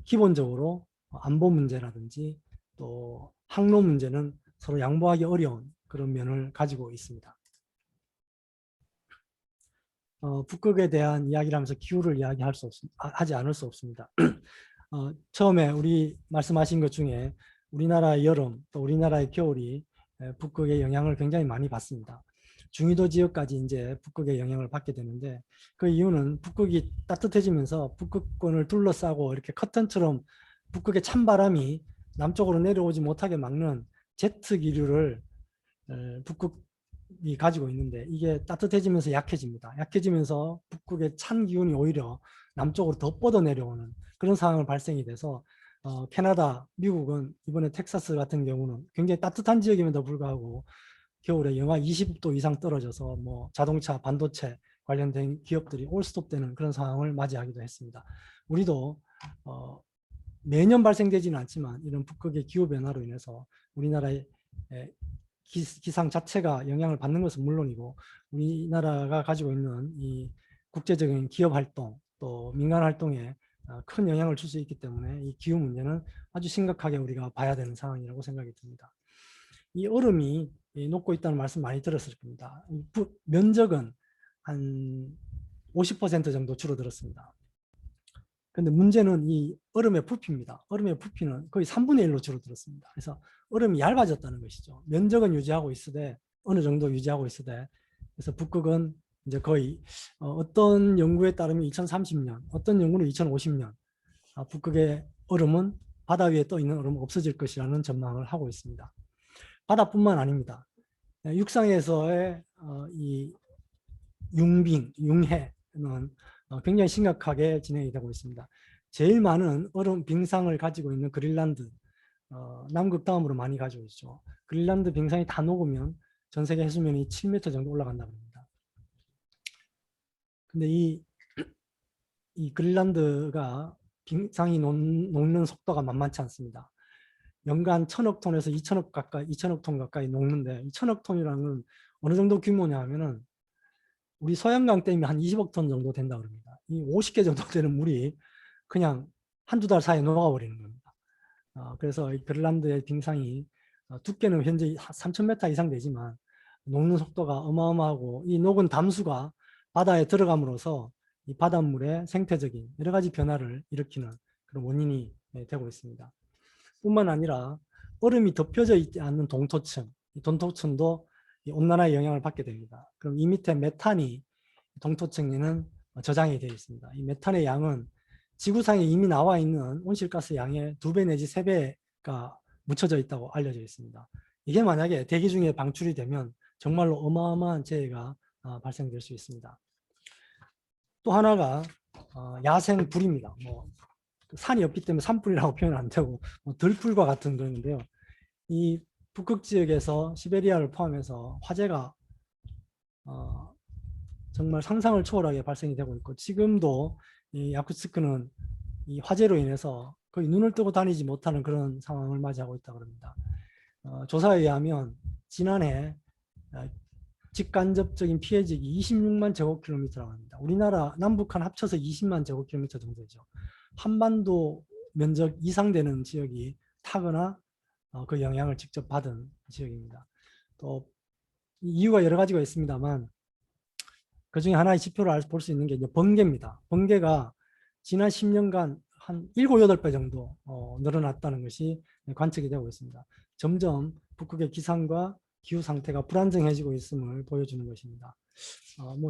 기본적으로 안보 문제라든지 또 항로 문제는 서로 양보하기 어려운 그런 면을 가지고 있습니다. 북극에 대한 이야기를 하면서 기후를 하지 않을 수 없습니다. 처음에 우리 말씀하신 것 중에 우리나라의 여름 또 우리나라의 겨울이 북극의 영향을 굉장히 많이 받습니다. 중위도 지역까지 이제 북극의 영향을 받게 되는데 그 이유는 북극이 따뜻해지면서 북극권을 둘러싸고 이렇게 커튼처럼 북극의 찬바람이 남쪽으로 내려오지 못하게 막는 제트 기류를 북극이 가지고 있는데 이게 따뜻해지면서 약해집니다. 약해지면서 북극의 찬 기운이 오히려 남쪽으로 더 뻗어 내려오는 그런 상황을 발생이 돼서 캐나다, 미국은 이번에 텍사스 같은 경우는 굉장히 따뜻한 지역임에도 불구하고 겨울에 영하 20도 이상 떨어져서 뭐 자동차, 반도체 관련된 기업들이 올스톱되는 그런 상황을 맞이하기도 했습니다. 우리도 매년 발생되지는 않지만 이런 북극의 기후 변화로 인해서 우리나라의 기상 자체가 영향을 받는 것은 물론이고 우리나라가 가지고 있는 이 국제적인 기업 활동 또 민간 활동에 큰 영향을 줄 수 있기 때문에 이 기후 문제는 아주 심각하게 우리가 봐야 되는 상황이라고 생각이 듭니다. 이 얼음이 녹고 있다는 말씀 많이 들었을 겁니다. 면적은 한 50% 정도 줄어들었습니다. 근데 문제는 이 얼음의 부피입니다. 얼음의 부피는 거의 3분의 1로 줄어들었습니다. 그래서 얼음이 얇아졌다는 것이죠. 면적은 유지하고 있으되 어느 정도 유지하고 있으되 그래서 북극은 이제 거의 어떤 연구에 따르면 2030년, 어떤 연구는 2050년 북극의 얼음은 바다 위에 떠 있는 얼음은 없어질 것이라는 전망을 하고 있습니다. 바다뿐만 아닙니다. 육상에서의 이 융해는 굉장히 심각하게 진행이 되고 있습니다. 제일 많은 얼음 빙상을 가지고 있는 그린란드, 남극 다음으로 많이 가지고 있죠. 그린란드 빙상이 다 녹으면 전 세계 해수면이 7m 정도 올라간다고 합니다. 근데 이 그린란드가 빙상이 녹는 속도가 만만치 않습니다. 연간 1000억 톤에서 2000억 톤 가까이 녹는데 2000억 톤이라는 건 어느 정도 규모냐 하면은 우리 소양강 댐이 한 20억 톤 정도 된다고 합니다. 이 50개 정도 되는 물이 그냥 한두 달 사이에 녹아버리는 겁니다. 그래서 이 그린란드의 빙상이 두께는 현재 3000m 이상 되지만 녹는 속도가 어마어마하고 이 녹은 담수가 바다에 들어감으로써 이 바닷물의 생태적인 여러 가지 변화를 일으키는 그런 원인이 되고 있습니다. 뿐만 아니라 얼음이 덮여져 있지 않는 동토층, 이 동토층도 이 온난화의 영향을 받게 됩니다. 그럼 이 밑에 메탄이 동토층에는 저장이 되어 있습니다. 이 메탄의 양은 지구상에 이미 나와 있는 온실가스 양의 2배 내지 3배가 묻혀져 있다고 알려져 있습니다. 이게 만약에 대기 중에 방출이 되면 정말로 어마어마한 재해가 발생될 수 있습니다. 또 하나가 야생 불입니다. 산이 없기 때문에 산불이라고 표현 안 되고 들불과 같은 건데요. 이 북극 지역에서 시베리아를 포함해서 화재가 정말 상상을 초월하게 발생이 되고 있고 지금도 이 야쿠츠크는 이 화재로 인해서 거의 눈을 뜨고 다니지 못하는 그런 상황을 맞이하고 있다고 합니다. 조사에 의하면 지난해 직간접적인 피해지기 26만 제곱킬로미터라고 합니다. 우리나라 남북한 합쳐서 20만 제곱킬로미터 정도죠. 한반도 면적 이상 되는 지역이 타거나 그 영향을 직접 받은 지역입니다. 또 이유가 여러 가지가 있습니다만 그 중에 하나의 지표를 볼 수 있는 게 이제 번개입니다. 번개가 지난 10년간 한 7, 8배 정도 늘어났다는 것이 관측이 되고 있습니다. 점점 북극의 기상과 기후 상태가 불안정해지고 있음을 보여주는 것입니다.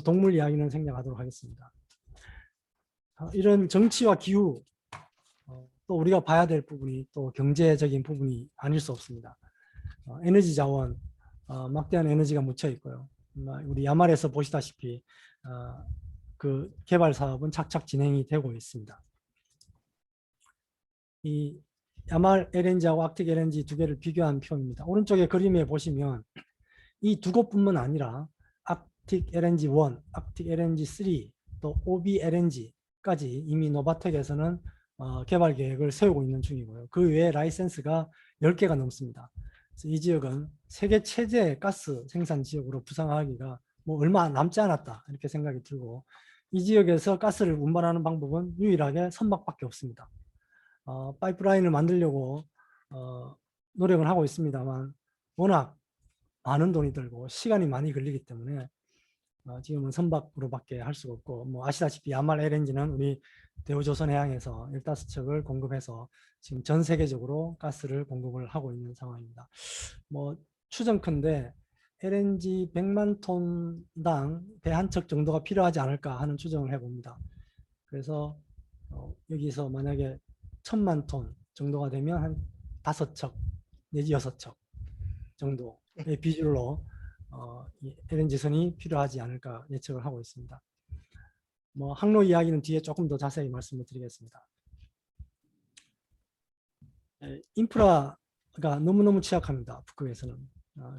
동물 이야기는 생략하도록 하겠습니다. 이런 정치와 기후, 또 우리가 봐야 될 부분이 또 경제적인 부분이 아닐 수 없습니다. 에너지 자원, 막대한 에너지가 묻혀 있고요. 우리 야말에서 보시다시피 그 개발 사업은 착착 진행이 되고 있습니다. 이 야말 LNG하고 악틱 LNG 두 개를 비교한 표입니다. 오른쪽에 그림에 보시면 이 두 곳뿐만 아니라 악틱 LNG 1, 악틱 LNG 3, 또 OB LNG까지 이미 노바텍에서는 개발 계획을 세우고 있는 중이고요. 그 외에 라이센스가 10개가 넘습니다. 그래서 이 지역은 세계 최대 가스 생산 지역으로 부상하기가 얼마 남지 않았다 이렇게 생각이 들고 이 지역에서 가스를 운반하는 방법은 유일하게 선박밖에 없습니다. 파이프라인을 만들려고 노력을 하고 있습니다만 워낙 많은 돈이 들고 시간이 많이 걸리기 때문에 지금은 선박으로밖에 할 수가 없고 아시다시피 야말 LNG는 우리 대우조선해양에서 15척을 공급해서 지금 전 세계적으로 가스를 공급을 하고 있는 상황입니다. 추정컨대 LNG 100만 톤당 배 한 척 정도가 필요하지 않을까 하는 추정을 해봅니다. 그래서 여기서 만약에 1000만 톤 정도가 되면 한 5척 내지 6척 정도의 비율로 LNG선이 필요하지 않을까 예측을 하고 있습니다. 항로 이야기는 뒤에 조금 더 자세히 말씀을 드리겠습니다. 인프라가 너무너무 취약합니다. 북극에서는.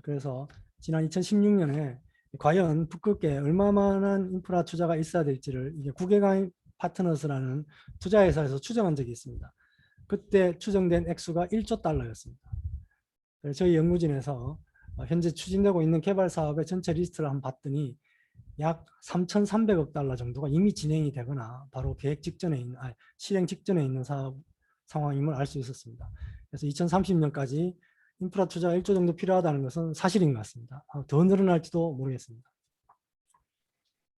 그래서 지난 2016년에 과연 북극에 얼마만한 인프라 투자가 있어야 될지를 이게 국외가입 파트너스라는 투자회사에서 추정한 적이 있습니다. 그때 추정된 액수가 1조 달러였습니다. 저희 연구진에서 현재 추진되고 있는 개발 사업의 전체 리스트를 한번 봤더니 약 3,300억 달러 정도가 이미 진행이 되거나 바로 계획 직전에 있는, 실행 직전에 있는 사업 상황임을 알 수 있었습니다. 그래서 2030년까지 인프라 투자가 1조 정도 필요하다는 것은 사실인 것 같습니다. 더 늘어날지도 모르겠습니다.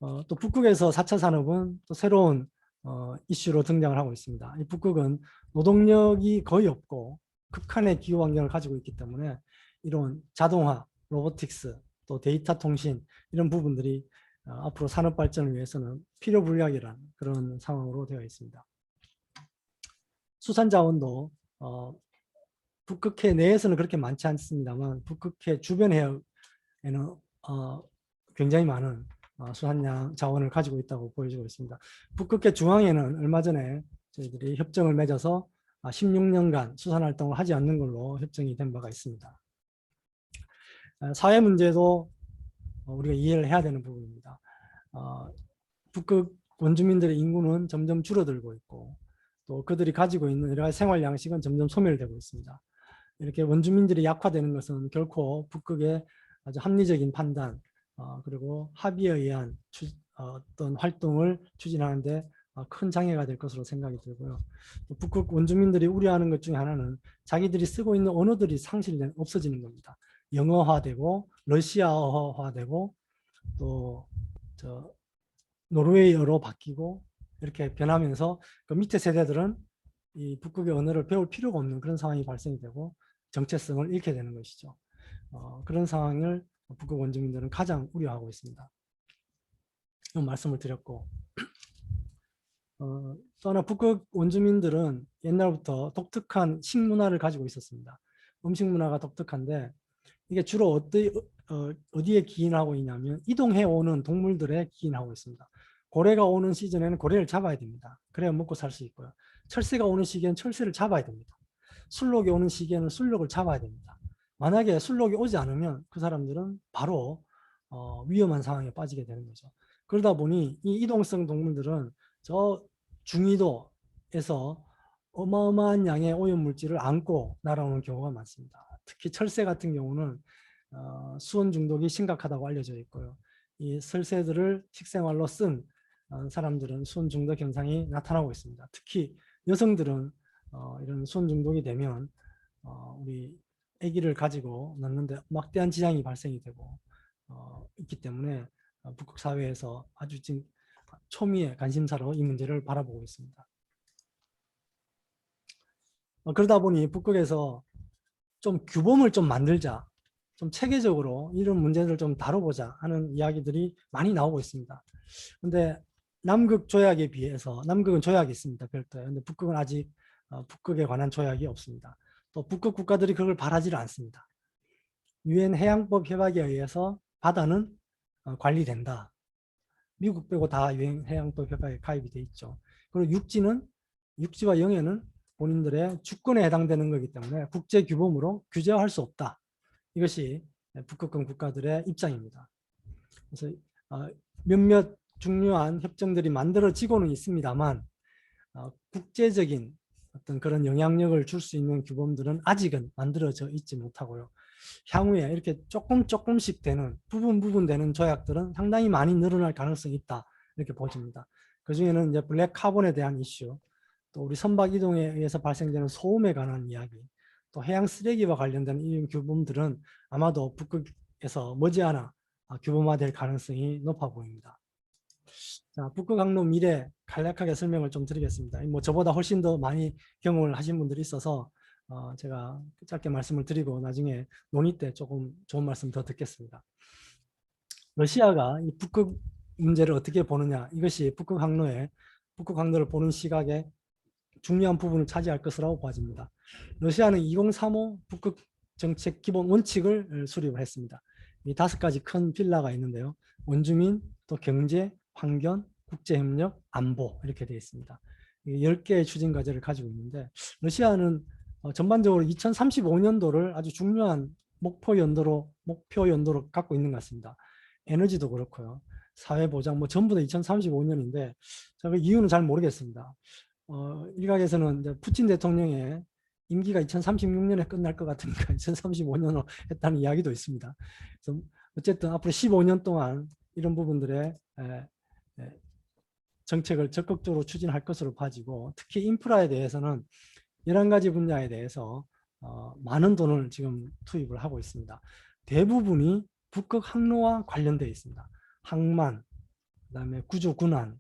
또 북극에서 4차 산업은 또 새로운 이슈로 등장을 하고 있습니다. 이 북극은 노동력이 거의 없고 극한의 기후 환경을 가지고 있기 때문에 이런 자동화, 로보틱스, 또 데이터 통신 이런 부분들이 앞으로 산업 발전을 위해서는 필요불약이라는 그런 상황으로 되어 있습니다. 수산 자원도 북극해 내에서는 그렇게 많지 않습니다만 북극해 주변 해역에는 굉장히 많은 수산량 자원을 가지고 있다고 보여지고 있습니다. 북극해 중앙에는 얼마 전에 저희들이 협정을 맺어서 16년간 수산 활동을 하지 않는 걸로 협정이 된 바가 있습니다. 사회 문제도 우리가 이해를 해야 되는 부분입니다. 북극 원주민들의 인구는 점점 줄어들고 있고 또 그들이 가지고 있는 여러 가지 생활 양식은 점점 소멸되고 있습니다. 이렇게 원주민들이 약화되는 것은 결코 북극의 아주 합리적인 판단 그리고 합의에 의한 어떤 활동을 추진하는데 큰 장애가 될 것으로 생각이 들고요. 북극 원주민들이 우려하는 것 중에 하나는 자기들이 쓰고 있는 언어들이 없어지는 겁니다. 영어화되고 러시아어화되고 또 노르웨이어로 바뀌고 이렇게 변하면서 그 밑에 세대들은 이 북극의 언어를 배울 필요가 없는 그런 상황이 발생이 되고 정체성을 잃게 되는 것이죠. 그런 상황을 북극 원주민들은 가장 우려하고 있습니다. 이런 말씀을 드렸고 또 하나 북극 원주민들은 옛날부터 독특한 식문화를 가지고 있었습니다. 음식 문화가 독특한데 이게 주로 어디에 기인하고 있냐면 이동해 오는 동물들에 기인하고 있습니다. 고래가 오는 시즌에는 고래를 잡아야 됩니다. 그래야 먹고 살 수 있고요. 철새가 오는 시기에는 철새를 잡아야 됩니다. 술록이 오는 시기에는 술록을 잡아야 됩니다. 만약에 술록이 오지 않으면 그 사람들은 바로 위험한 상황에 빠지게 되는 거죠. 그러다 보니 이 이동성 동물들은 저 중위도에서 어마어마한 양의 오염물질을 안고 날아오는 경우가 많습니다. 특히 철새 같은 경우는 수온 중독이 심각하다고 알려져 있고요. 이 철새들을 식생활로 쓴 사람들은 수온 중독 현상이 나타나고 있습니다. 특히 여성들은 이런 수온 중독이 되면 우리 아기를 가지고 낳는데 막대한 지장이 발생이 되고 있기 때문에 북극 사회에서 아주 지금 초미의 관심사로 이 문제를 바라보고 있습니다. 그러다 보니 북극에서 좀 규범을 좀 만들자, 좀 체계적으로 이런 문제를 좀 다뤄보자 하는 이야기들이 많이 나오고 있습니다. 근데 남극 조약에 비해서 남극은 조약이 있습니다. 별도에. 근데 북극은 아직 북극에 관한 조약이 없습니다. 또 북극 국가들이 그걸 바라지를 않습니다. 유엔 해양법 협약에 의해서 바다는 관리된다. 미국 빼고 다 유엔 해양법 협약에 가입이 돼 있죠. 그리고 육지와 영해는 본인들의 주권에 해당되는 거기 때문에 국제 규범으로 규제할 수 없다. 이것이 북극권 국가들의 입장입니다. 그래서 몇몇 중요한 협정들이 만들어지고는 있습니다만 국제적인 어떤 그런 영향력을 줄 수 있는 규범들은 아직은 만들어져 있지 못하고요. 향후에 이렇게 조금씩 되는 부분 되는 조약들은 상당히 많이 늘어날 가능성이 있다 이렇게 보집니다. 그 중에는 이제 블랙 카본에 대한 이슈, 또 우리 선박 이동에 의해서 발생되는 소음에 관한 이야기, 또 해양 쓰레기와 관련된 이 규범들은 아마도 북극에서 머지않아 규범화될 가능성이 높아 보입니다. 자, 북극 항로 미래 간략하게 설명을 좀 드리겠습니다. 뭐 저보다 훨씬 더 많이 경험을 하신 분들이 있어서 제가 짧게 말씀을 드리고 나중에 논의 때 조금 좋은 말씀 더 듣겠습니다. 러시아가 이 북극 문제를 어떻게 보느냐, 이것이 북극 항로를 보는 시각에 중요한 부분을 차지할 것이라고 보아집니다. 러시아는 2035 북극 정책 기본 원칙을 수립을 했습니다. 이 5가지 큰 필라가 있는데요. 원주민, 또 경제, 환경, 국제협력, 안보 이렇게 되어 있습니다. 10개의 추진 과제를 가지고 있는데 러시아는 전반적으로 2035년도를 아주 중요한 목표 연도로 갖고 있는 것 같습니다. 에너지도 그렇고요. 사회보장 뭐 전부 다 2035년인데 그 이유는 잘 모르겠습니다. 일각에서는 이제 푸틴 대통령의 임기가 2036년에 끝날 것 같으니까 2035년으로 했다는 이야기도 있습니다. 그래서 어쨌든 앞으로 15년 동안 이런 부분들의 정책을 적극적으로 추진할 것으로 봐지고 특히 인프라에 대해서는 11가지 분야에 대해서 많은 돈을 지금 투입을 하고 있습니다. 대부분이 북극 항로와 관련되어 있습니다. 항만, 그다음에 구조군안,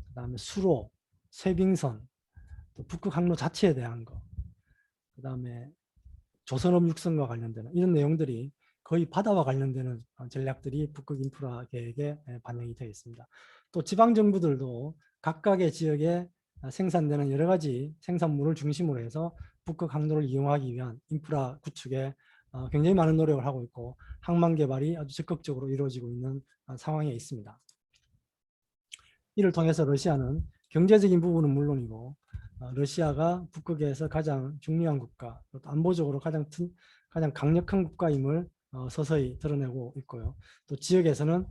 그다음에 수로, 쇄빙선, 또 북극 항로 자체에 대한 거, 그다음에 조선업 육성과 관련되는 이런 내용들이 거의 바다와 관련되는 전략들이 북극 인프라 계획에 반영이 되어 있습니다. 또 지방 정부들도 각각의 지역에 생산되는 여러 가지 생산물을 중심으로 해서 북극 항로를 이용하기 위한 인프라 구축에 굉장히 많은 노력을 하고 있고 항만 개발이 아주 적극적으로 이루어지고 있는 상황에 있습니다. 이를 통해서 러시아는 경제적인 부분은 물론이고 러시아가 북극에서 가장 중요한 국가, 또 안보적으로 가장 강력한 국가임을 서서히 드러내고 있고요. 또 지역에서는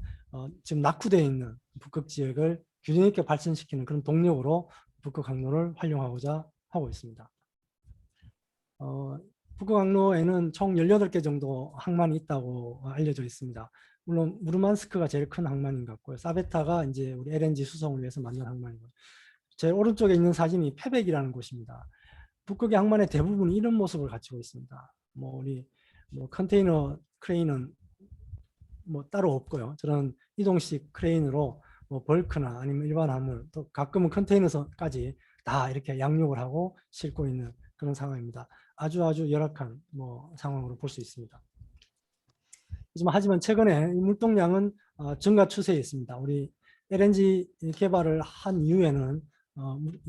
지금 낙후되어 있는 북극 지역을 균형 있게 발전시키는 그런 동력으로 북극 항로를 활용하고자 하고 있습니다. 북극 항로에는 총 18개 정도 항만이 있다고 알려져 있습니다. 물론 무르만스크가 제일 큰 항만인 것 같고요. 사베타가 이제 우리 LNG 수송을 위해서 만든 항만이고, 제 오른쪽에 있는 사진이 페벡이라는 곳입니다. 북극의 항만의 대부분이 이런 모습을 갖추고 있습니다. 우리 컨테이너 크레인은 따로 없고요. 저런 이동식 크레인으로 벌크나 아니면 일반 화물, 또 가끔은 컨테이너까지 다 이렇게 양육을 하고 싣고 있는 그런 상황입니다. 아주 열악한 상황으로 볼 수 있습니다. 하지만 최근에 물동량은 증가 추세에 있습니다. 우리 LNG 개발을 한 이후에는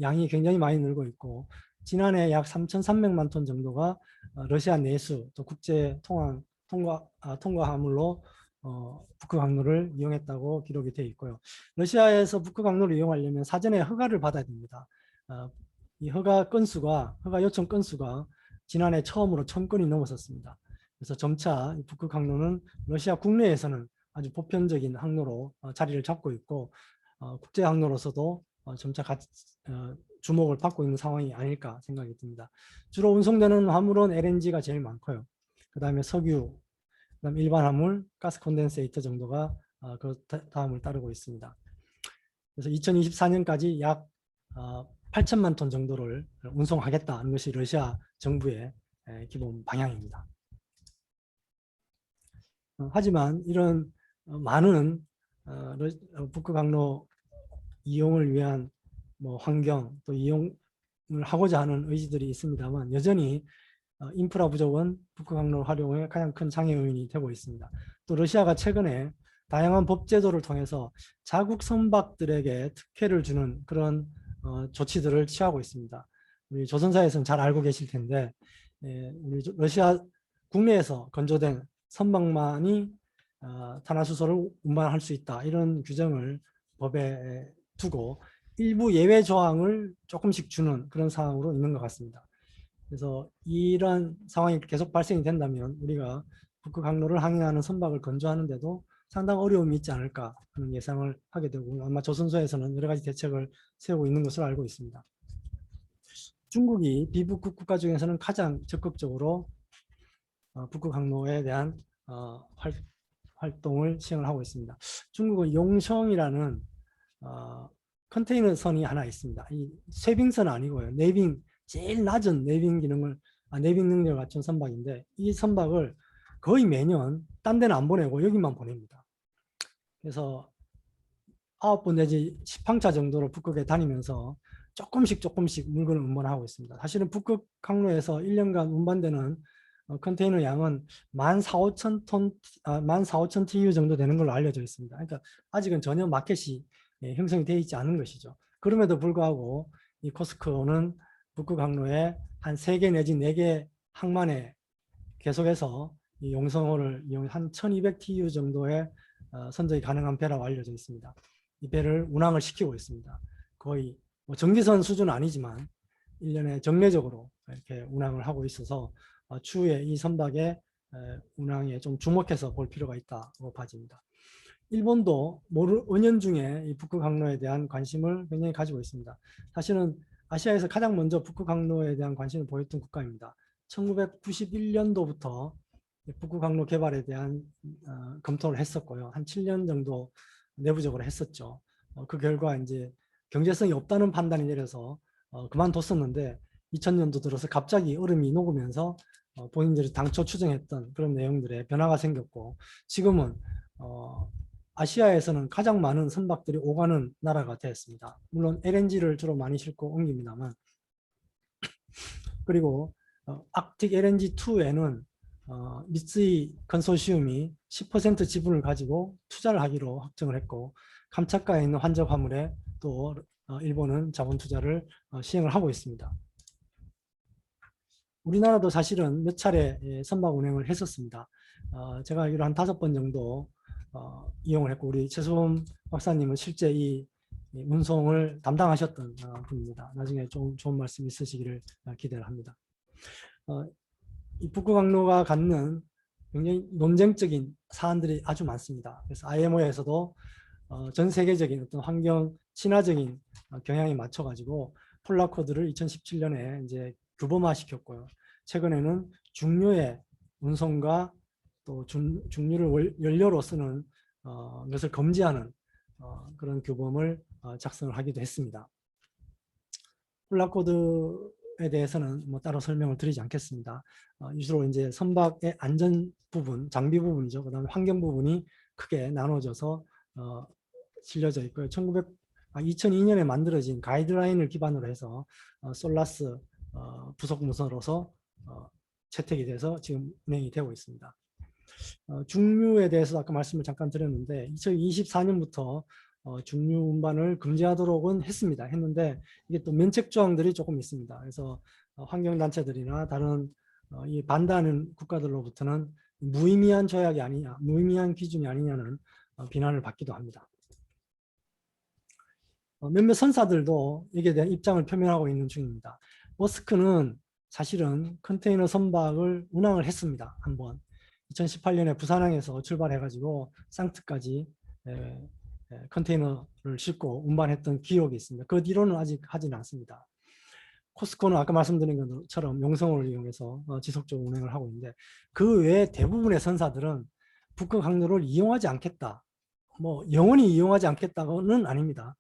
양이 굉장히 많이 늘고 있고 지난해 약 3,300만 톤 정도가 러시아 내수 또 국제 통과 화물로 북극 항로를 이용했다고 기록이 되어 있고요. 러시아에서 북극 항로를 이용하려면 사전에 허가를 받아야 됩니다. 이 허가 요청 건수가 지난해 처음으로 1,000건이 넘어섰습니다. 그래서 점차 북극 항로는 러시아 국내에서는 아주 보편적인 항로로 자리를 잡고 있고 국제 항로로서도 점차 주목을 받고 있는 상황이 아닐까 생각이 듭니다. 주로 운송되는 화물은 LNG가 제일 많고요. 그 다음에 석유, 그다음 일반 화물, 가스 콘덴세이터 정도가 그 다음을 따르고 있습니다. 그래서 2024년까지 약 8천만 톤 정도를 운송하겠다는 것이 러시아 정부의 기본 방향입니다. 하지만 이런 많은 북극 항로 이용을 위한 환경 또 이용을 하고자 하는 의지들이 있습니다만 여전히 인프라 부족은 북극 항로 활용의 가장 큰 장애 요인이 되고 있습니다. 또 러시아가 최근에 다양한 법 제도를 통해서 자국 선박들에게 특혜를 주는 그런 조치들을 취하고 있습니다. 우리 조선사에서는 잘 알고 계실 텐데 우리 러시아 국내에서 건조된 선박만이 탄화수소를 운반할 수 있다 이런 규정을 법에 두고 일부 예외 조항을 조금씩 주는 그런 상황으로 있는 것 같습니다. 그래서 이러한 상황이 계속 발생이 된다면 우리가 북극 항로를 항해하는 선박을 건조하는데도 상당히 어려움이 있지 않을까 하는 예상을 하게 되고 아마 조선소에서는 여러 가지 대책을 세우고 있는 것으로 알고 있습니다. 중국이 비북극 국가 중에서는 가장 적극적으로 북극 항로에 대한 활동을 시행을 하고 있습니다. 중국은 용성이라는 컨테이너 선이 하나 있습니다. 이 쇄빙선 아니고요. 내빙 제일 낮은 내빙 능력을 갖춘 선박인데 이 선박을 거의 매년 딴 데는 안 보내고 여기만 보냅니다. 그래서 9번 내지 10항차 정도로 북극에 다니면서 조금씩 물건을 운반하고 있습니다. 사실은 북극 항로에서 1년간 운반되는 컨테이너 양은 14,500 TEU 정도 되는 걸로 알려져 있습니다. 그러니까 아직은 전혀 마켓이 형성이 되어 있지 않은 것이죠. 그럼에도 불구하고 이 코스코는 북극 항로에 한 3개 내지 4개 항만에 계속해서 이 용성호를 이용 한 1,200 TEU 정도의 선적이 가능한 배라고 알려져 있습니다. 이 배를 운항을 시키고 있습니다. 거의 정기선 수준은 아니지만 1년에 정례적으로 이렇게 운항을 하고 있어서 추후에 이 선박의 운항에 좀 주목해서 볼 필요가 있다고 봐집니다. 일본도 은연중에 이 북극 항로에 대한 관심을 굉장히 가지고 있습니다. 사실은 아시아에서 가장 먼저 북극 항로에 대한 관심을 보였던 국가입니다. 1991년도부터 북극 항로 개발에 대한 검토를 했었고요. 한 7년 정도 내부적으로 했었죠. 그 결과 이제 경제성이 없다는 판단이 내려서 그만뒀었는데 2000년도 들어서 갑자기 얼음이 녹으면서 본인들이 당초 추정했던 그런 내용들의 변화가 생겼고, 지금은 아시아에서는 가장 많은 선박들이 오가는 나라가 되었습니다. 물론 LNG를 주로 많이 싣고 옮깁니다만, 그리고 아크틱 LNG2에는 미쓰이 컨소시엄이 10% 지분을 가지고 투자를 하기로 확정을 했고, 감착가에 있는 환적 화물에 또 일본은 자본 투자를 시행을 하고 있습니다. 우리나라도 사실은 몇 차례 선박 운행을 했었습니다. 제가 알기로 한 5번 정도 이용을 했고, 우리 최수범 박사님은 실제 이 운송을 담당하셨던 분입니다. 나중에 좋은 말씀 있으시기를 기대를 합니다. 이 북극항로가 갖는 굉장히 논쟁적인 사안들이 아주 많습니다. 그래서 IMO에서도 전 세계적인 어떤 환경 친화적인 경향에 맞춰가지고 폴라코드를 2017년에 이제 규범화 시켰고요. 최근에는 중류의 운송과 또 중류를 연료로 쓰는 것을 금지하는 그런 규범을 작성을 하기도 했습니다. 폴라코드에 대해서는 뭐 따로 설명을 드리지 않겠습니다. 주로 이제 선박의 안전 부분, 장비 부분이죠. 그다음에 환경 부분이 크게 나눠져서 실려져 있고요. 2002년에 만들어진 가이드라인을 기반으로 해서 솔라스 부속 문서로서 채택이 돼서 지금 운행이 되고 있습니다. 중류에 대해서 아까 말씀을 잠깐 드렸는데 2024년부터 중류 운반을 금지하도록은 했는데 이게 또 면책 조항들이 조금 있습니다. 그래서 환경단체들이나 다른 이 반대하는 국가들로부터는 무의미한 조약이 아니냐, 무의미한 기준이 아니냐는 비난을 받기도 합니다. 몇몇 선사들도 이에 대한 입장을 표명하고 있는 중입니다. 머스크는 사실은 컨테이너 선박을 운항을 했습니다. 한번 2018년에 부산항에서 출발해가지고 상트까지 컨테이너를 싣고 운반했던 기억이 있습니다. 그 뒤로는 아직 하지는 않습니다. 코스코는 아까 말씀드린 것처럼 용성호를 이용해서 지속적으로 운행을 하고 있는데, 그 외에 대부분의 선사들은 북극항로를 이용하지 않겠다, 뭐 영원히 이용하지 않겠다고는 아닙니다.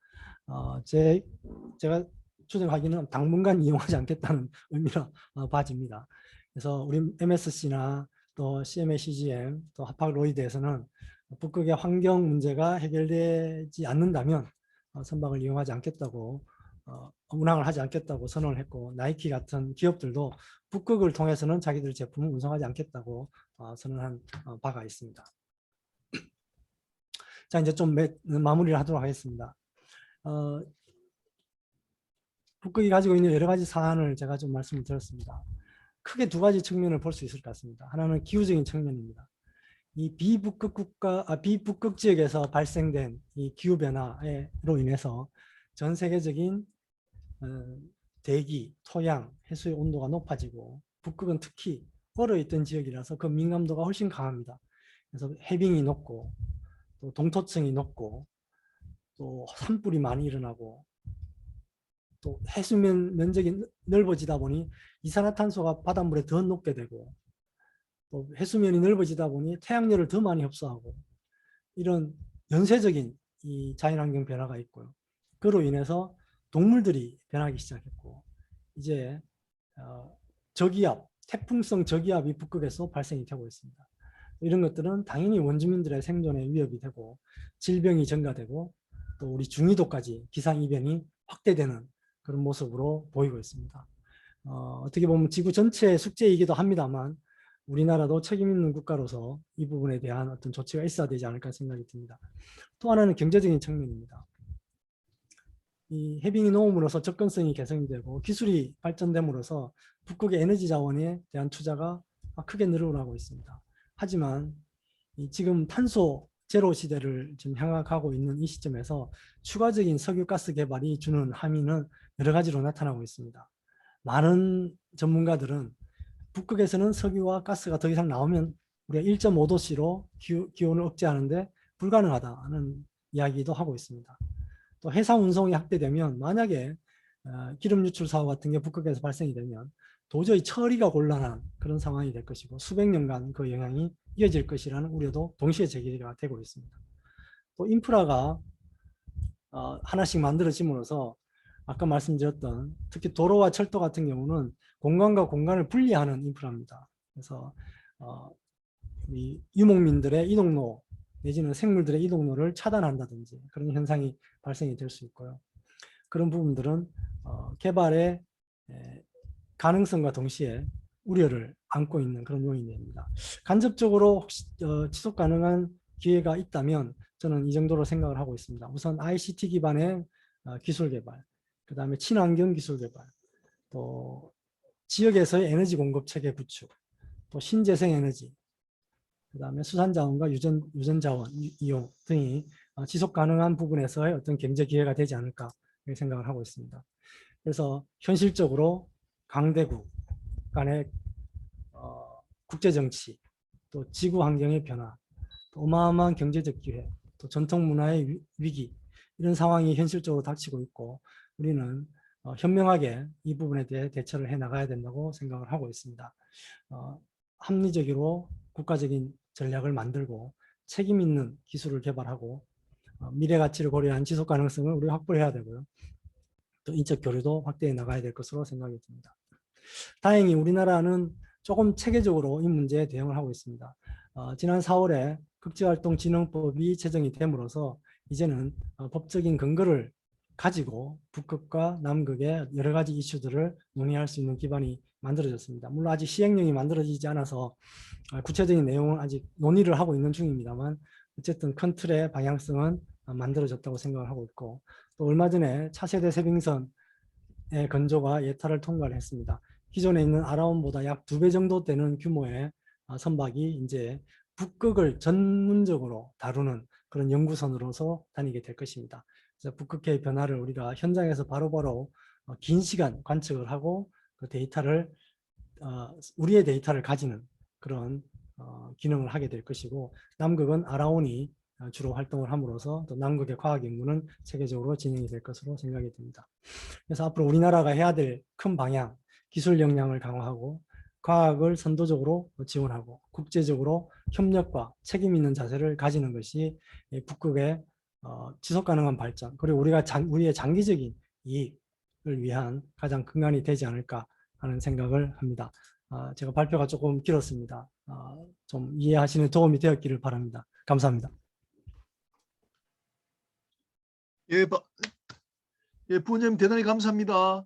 제가 추정하기는 당분간 이용하지 않겠다는 의미로 봐집니다. 그래서 우리 MSC나 또 CMA CGM, 또 하팍로이드에서는 북극의 환경 문제가 해결되지 않는다면 선박을 이용하지 않겠다고, 운항을 하지 않겠다고 선언을 했고, 나이키 같은 기업들도 북극을 통해서는 자기들 제품을 운송하지 않겠다고 선언한 바가 있습니다. 자, 이제 좀 마무리를 하도록 하겠습니다. 북극이 가지고 있는 여러 가지 사안을 제가 좀 말씀을 드렸습니다. 크게 두 가지 측면을 볼 수 있을 것 같습니다. 하나는 기후적인 측면입니다. 이 비북극 지역에서 발생된 이 기후변화로 인해서 전 세계적인 대기, 토양, 해수의 온도가 높아지고, 북극은 특히 얼어있던 지역이라서 그 민감도가 훨씬 강합니다. 그래서 해빙이 높고, 또 동토층이 높고, 또 산불이 많이 일어나고, 또 해수면 면적이 넓어지다 보니 이산화탄소가 바닷물에 더 녹게 되고, 또 해수면이 넓어지다 보니 태양열을 더 많이 흡수하고, 이런 연쇄적인 이 자연환경 변화가 있고요. 그로 인해서 동물들이 변하기 시작했고, 이제 저기압, 태풍성 저기압이 북극에서 발생이 되고 있습니다. 이런 것들은 당연히 원주민들의 생존에 위협이 되고, 질병이 증가되고, 또 우리 중위도까지 기상이변이 확대되는 그런 모습으로 보이고 있습니다. 어떻게 보면 지구 전체의 숙제이기도 합니다만, 우리나라도 책임 있는 국가로서 이 부분에 대한 어떤 조치가 있어야 되지 않을까 생각이 듭니다. 또 하나는 경제적인 측면입니다. 이 해빙이 놓음으로써 접근성이 개선이 되고 기술이 발전됨으로써 북극의 에너지 자원에 대한 투자가 크게 늘어나고 있습니다. 하지만 지금 탄소 제로 시대를 지금 향하고 있는 이 시점에서 추가적인 석유가스 개발이 주는 함의는 여러 가지로 나타나고 있습니다. 많은 전문가들은 북극에서는 석유와 가스가 더 이상 나오면 우리가 1.5도씨로 기온을 억제하는데 불가능하다는 이야기도 하고 있습니다. 또 해상 운송이 확대되면 만약에 기름 유출 사고 같은 게 북극에서 발생이 되면 도저히 처리가 곤란한 그런 상황이 될 것이고, 수백 년간 그 영향이 이어질 것이라는 우려도 동시에 제기가 되고 있습니다. 또 인프라가 하나씩 만들어짐으로써 아까 말씀드렸던 특히 도로와 철도 같은 경우는 공간과 공간을 분리하는 인프라입니다. 그래서 이 유목민들의 이동로 내지는 생물들의 이동로를 차단한다든지 그런 현상이 발생이 될 수 있고요. 그런 부분들은 개발의 가능성과 동시에 우려를 안고 있는 그런 요인입니다. 간접적으로 혹시 지속 가능한 기회가 있다면 저는 이 정도로 생각을 하고 있습니다. 우선 ICT 기반의 기술 개발, 그 다음에 친환경 기술 개발, 또 지역에서의 에너지 공급 체계 구축, 또 신재생 에너지, 그 다음에 수산자원과 유전자원 이용 등이 지속 가능한 부분에서의 어떤 경제 기회가 되지 않을까 생각을 하고 있습니다. 그래서 현실적으로 강대국 간의 국제정치, 또 지구 환경의 변화, 또 어마어마한 경제적 기회, 또 전통 문화의 위기 이런 상황이 현실적으로 닥치고 있고 우리는 현명하게 이 부분에 대해 대처를 해 나가야 된다고 생각을 하고 있습니다. 합리적으로 국가적인 전략을 만들고 책임 있는 기술을 개발하고 미래 가치를 고려한 지속 가능성을 우리가 확보해야 되고요. 또 인적 교류도 확대해 나가야 될 것으로 생각이 듭니다. 다행히 우리나라는 조금 체계적으로 이 문제에 대응을 하고 있습니다. 지난 4월에 국제활동진흥법이 제정이 됨으로써 이제는 법적인 근거를 가지고 북극과 남극의 여러 가지 이슈들을 논의할 수 있는 기반이 만들어졌습니다. 물론 아직 시행령이 만들어지지 않아서 구체적인 내용은 아직 논의를 하고 있는 중입니다만 어쨌든 큰 틀의 방향성은 만들어졌다고 생각을 하고 있고 또 얼마 전에 차세대 세빙선의 건조가 예타를 통과를 했습니다. 기존에 있는 아라온보다 약 2배 정도 되는 규모의 선박이 이제 북극을 전문적으로 다루는 그런 연구선으로서 다니게 될 것입니다. 그래서 북극해의 변화를 우리가 현장에서 바로바로 긴 시간 관측을 하고 그 데이터를 우리의 데이터를 가지는 그런 기능을 하게 될 것이고 남극은 아라온이 주로 활동을 함으로써 또 남극의 과학 연구는 세계적으로 진행이 될 것으로 생각이 듭니다. 그래서 앞으로 우리나라가 해야 될 큰 방향, 기술 역량을 강화하고 과학을 선도적으로 지원하고 국제적으로 협력과 책임 있는 자세를 가지는 것이 북극의 지속 가능한 발전 그리고 우리의 장기적인 이익을 위한 가장 근간이 되지 않을까 하는 생각을 합니다. 제가 발표가 조금 길었습니다. 좀 이해하시는 도움이 되었기를 바랍니다. 감사합니다. 예, 부원장님 대단히 감사합니다.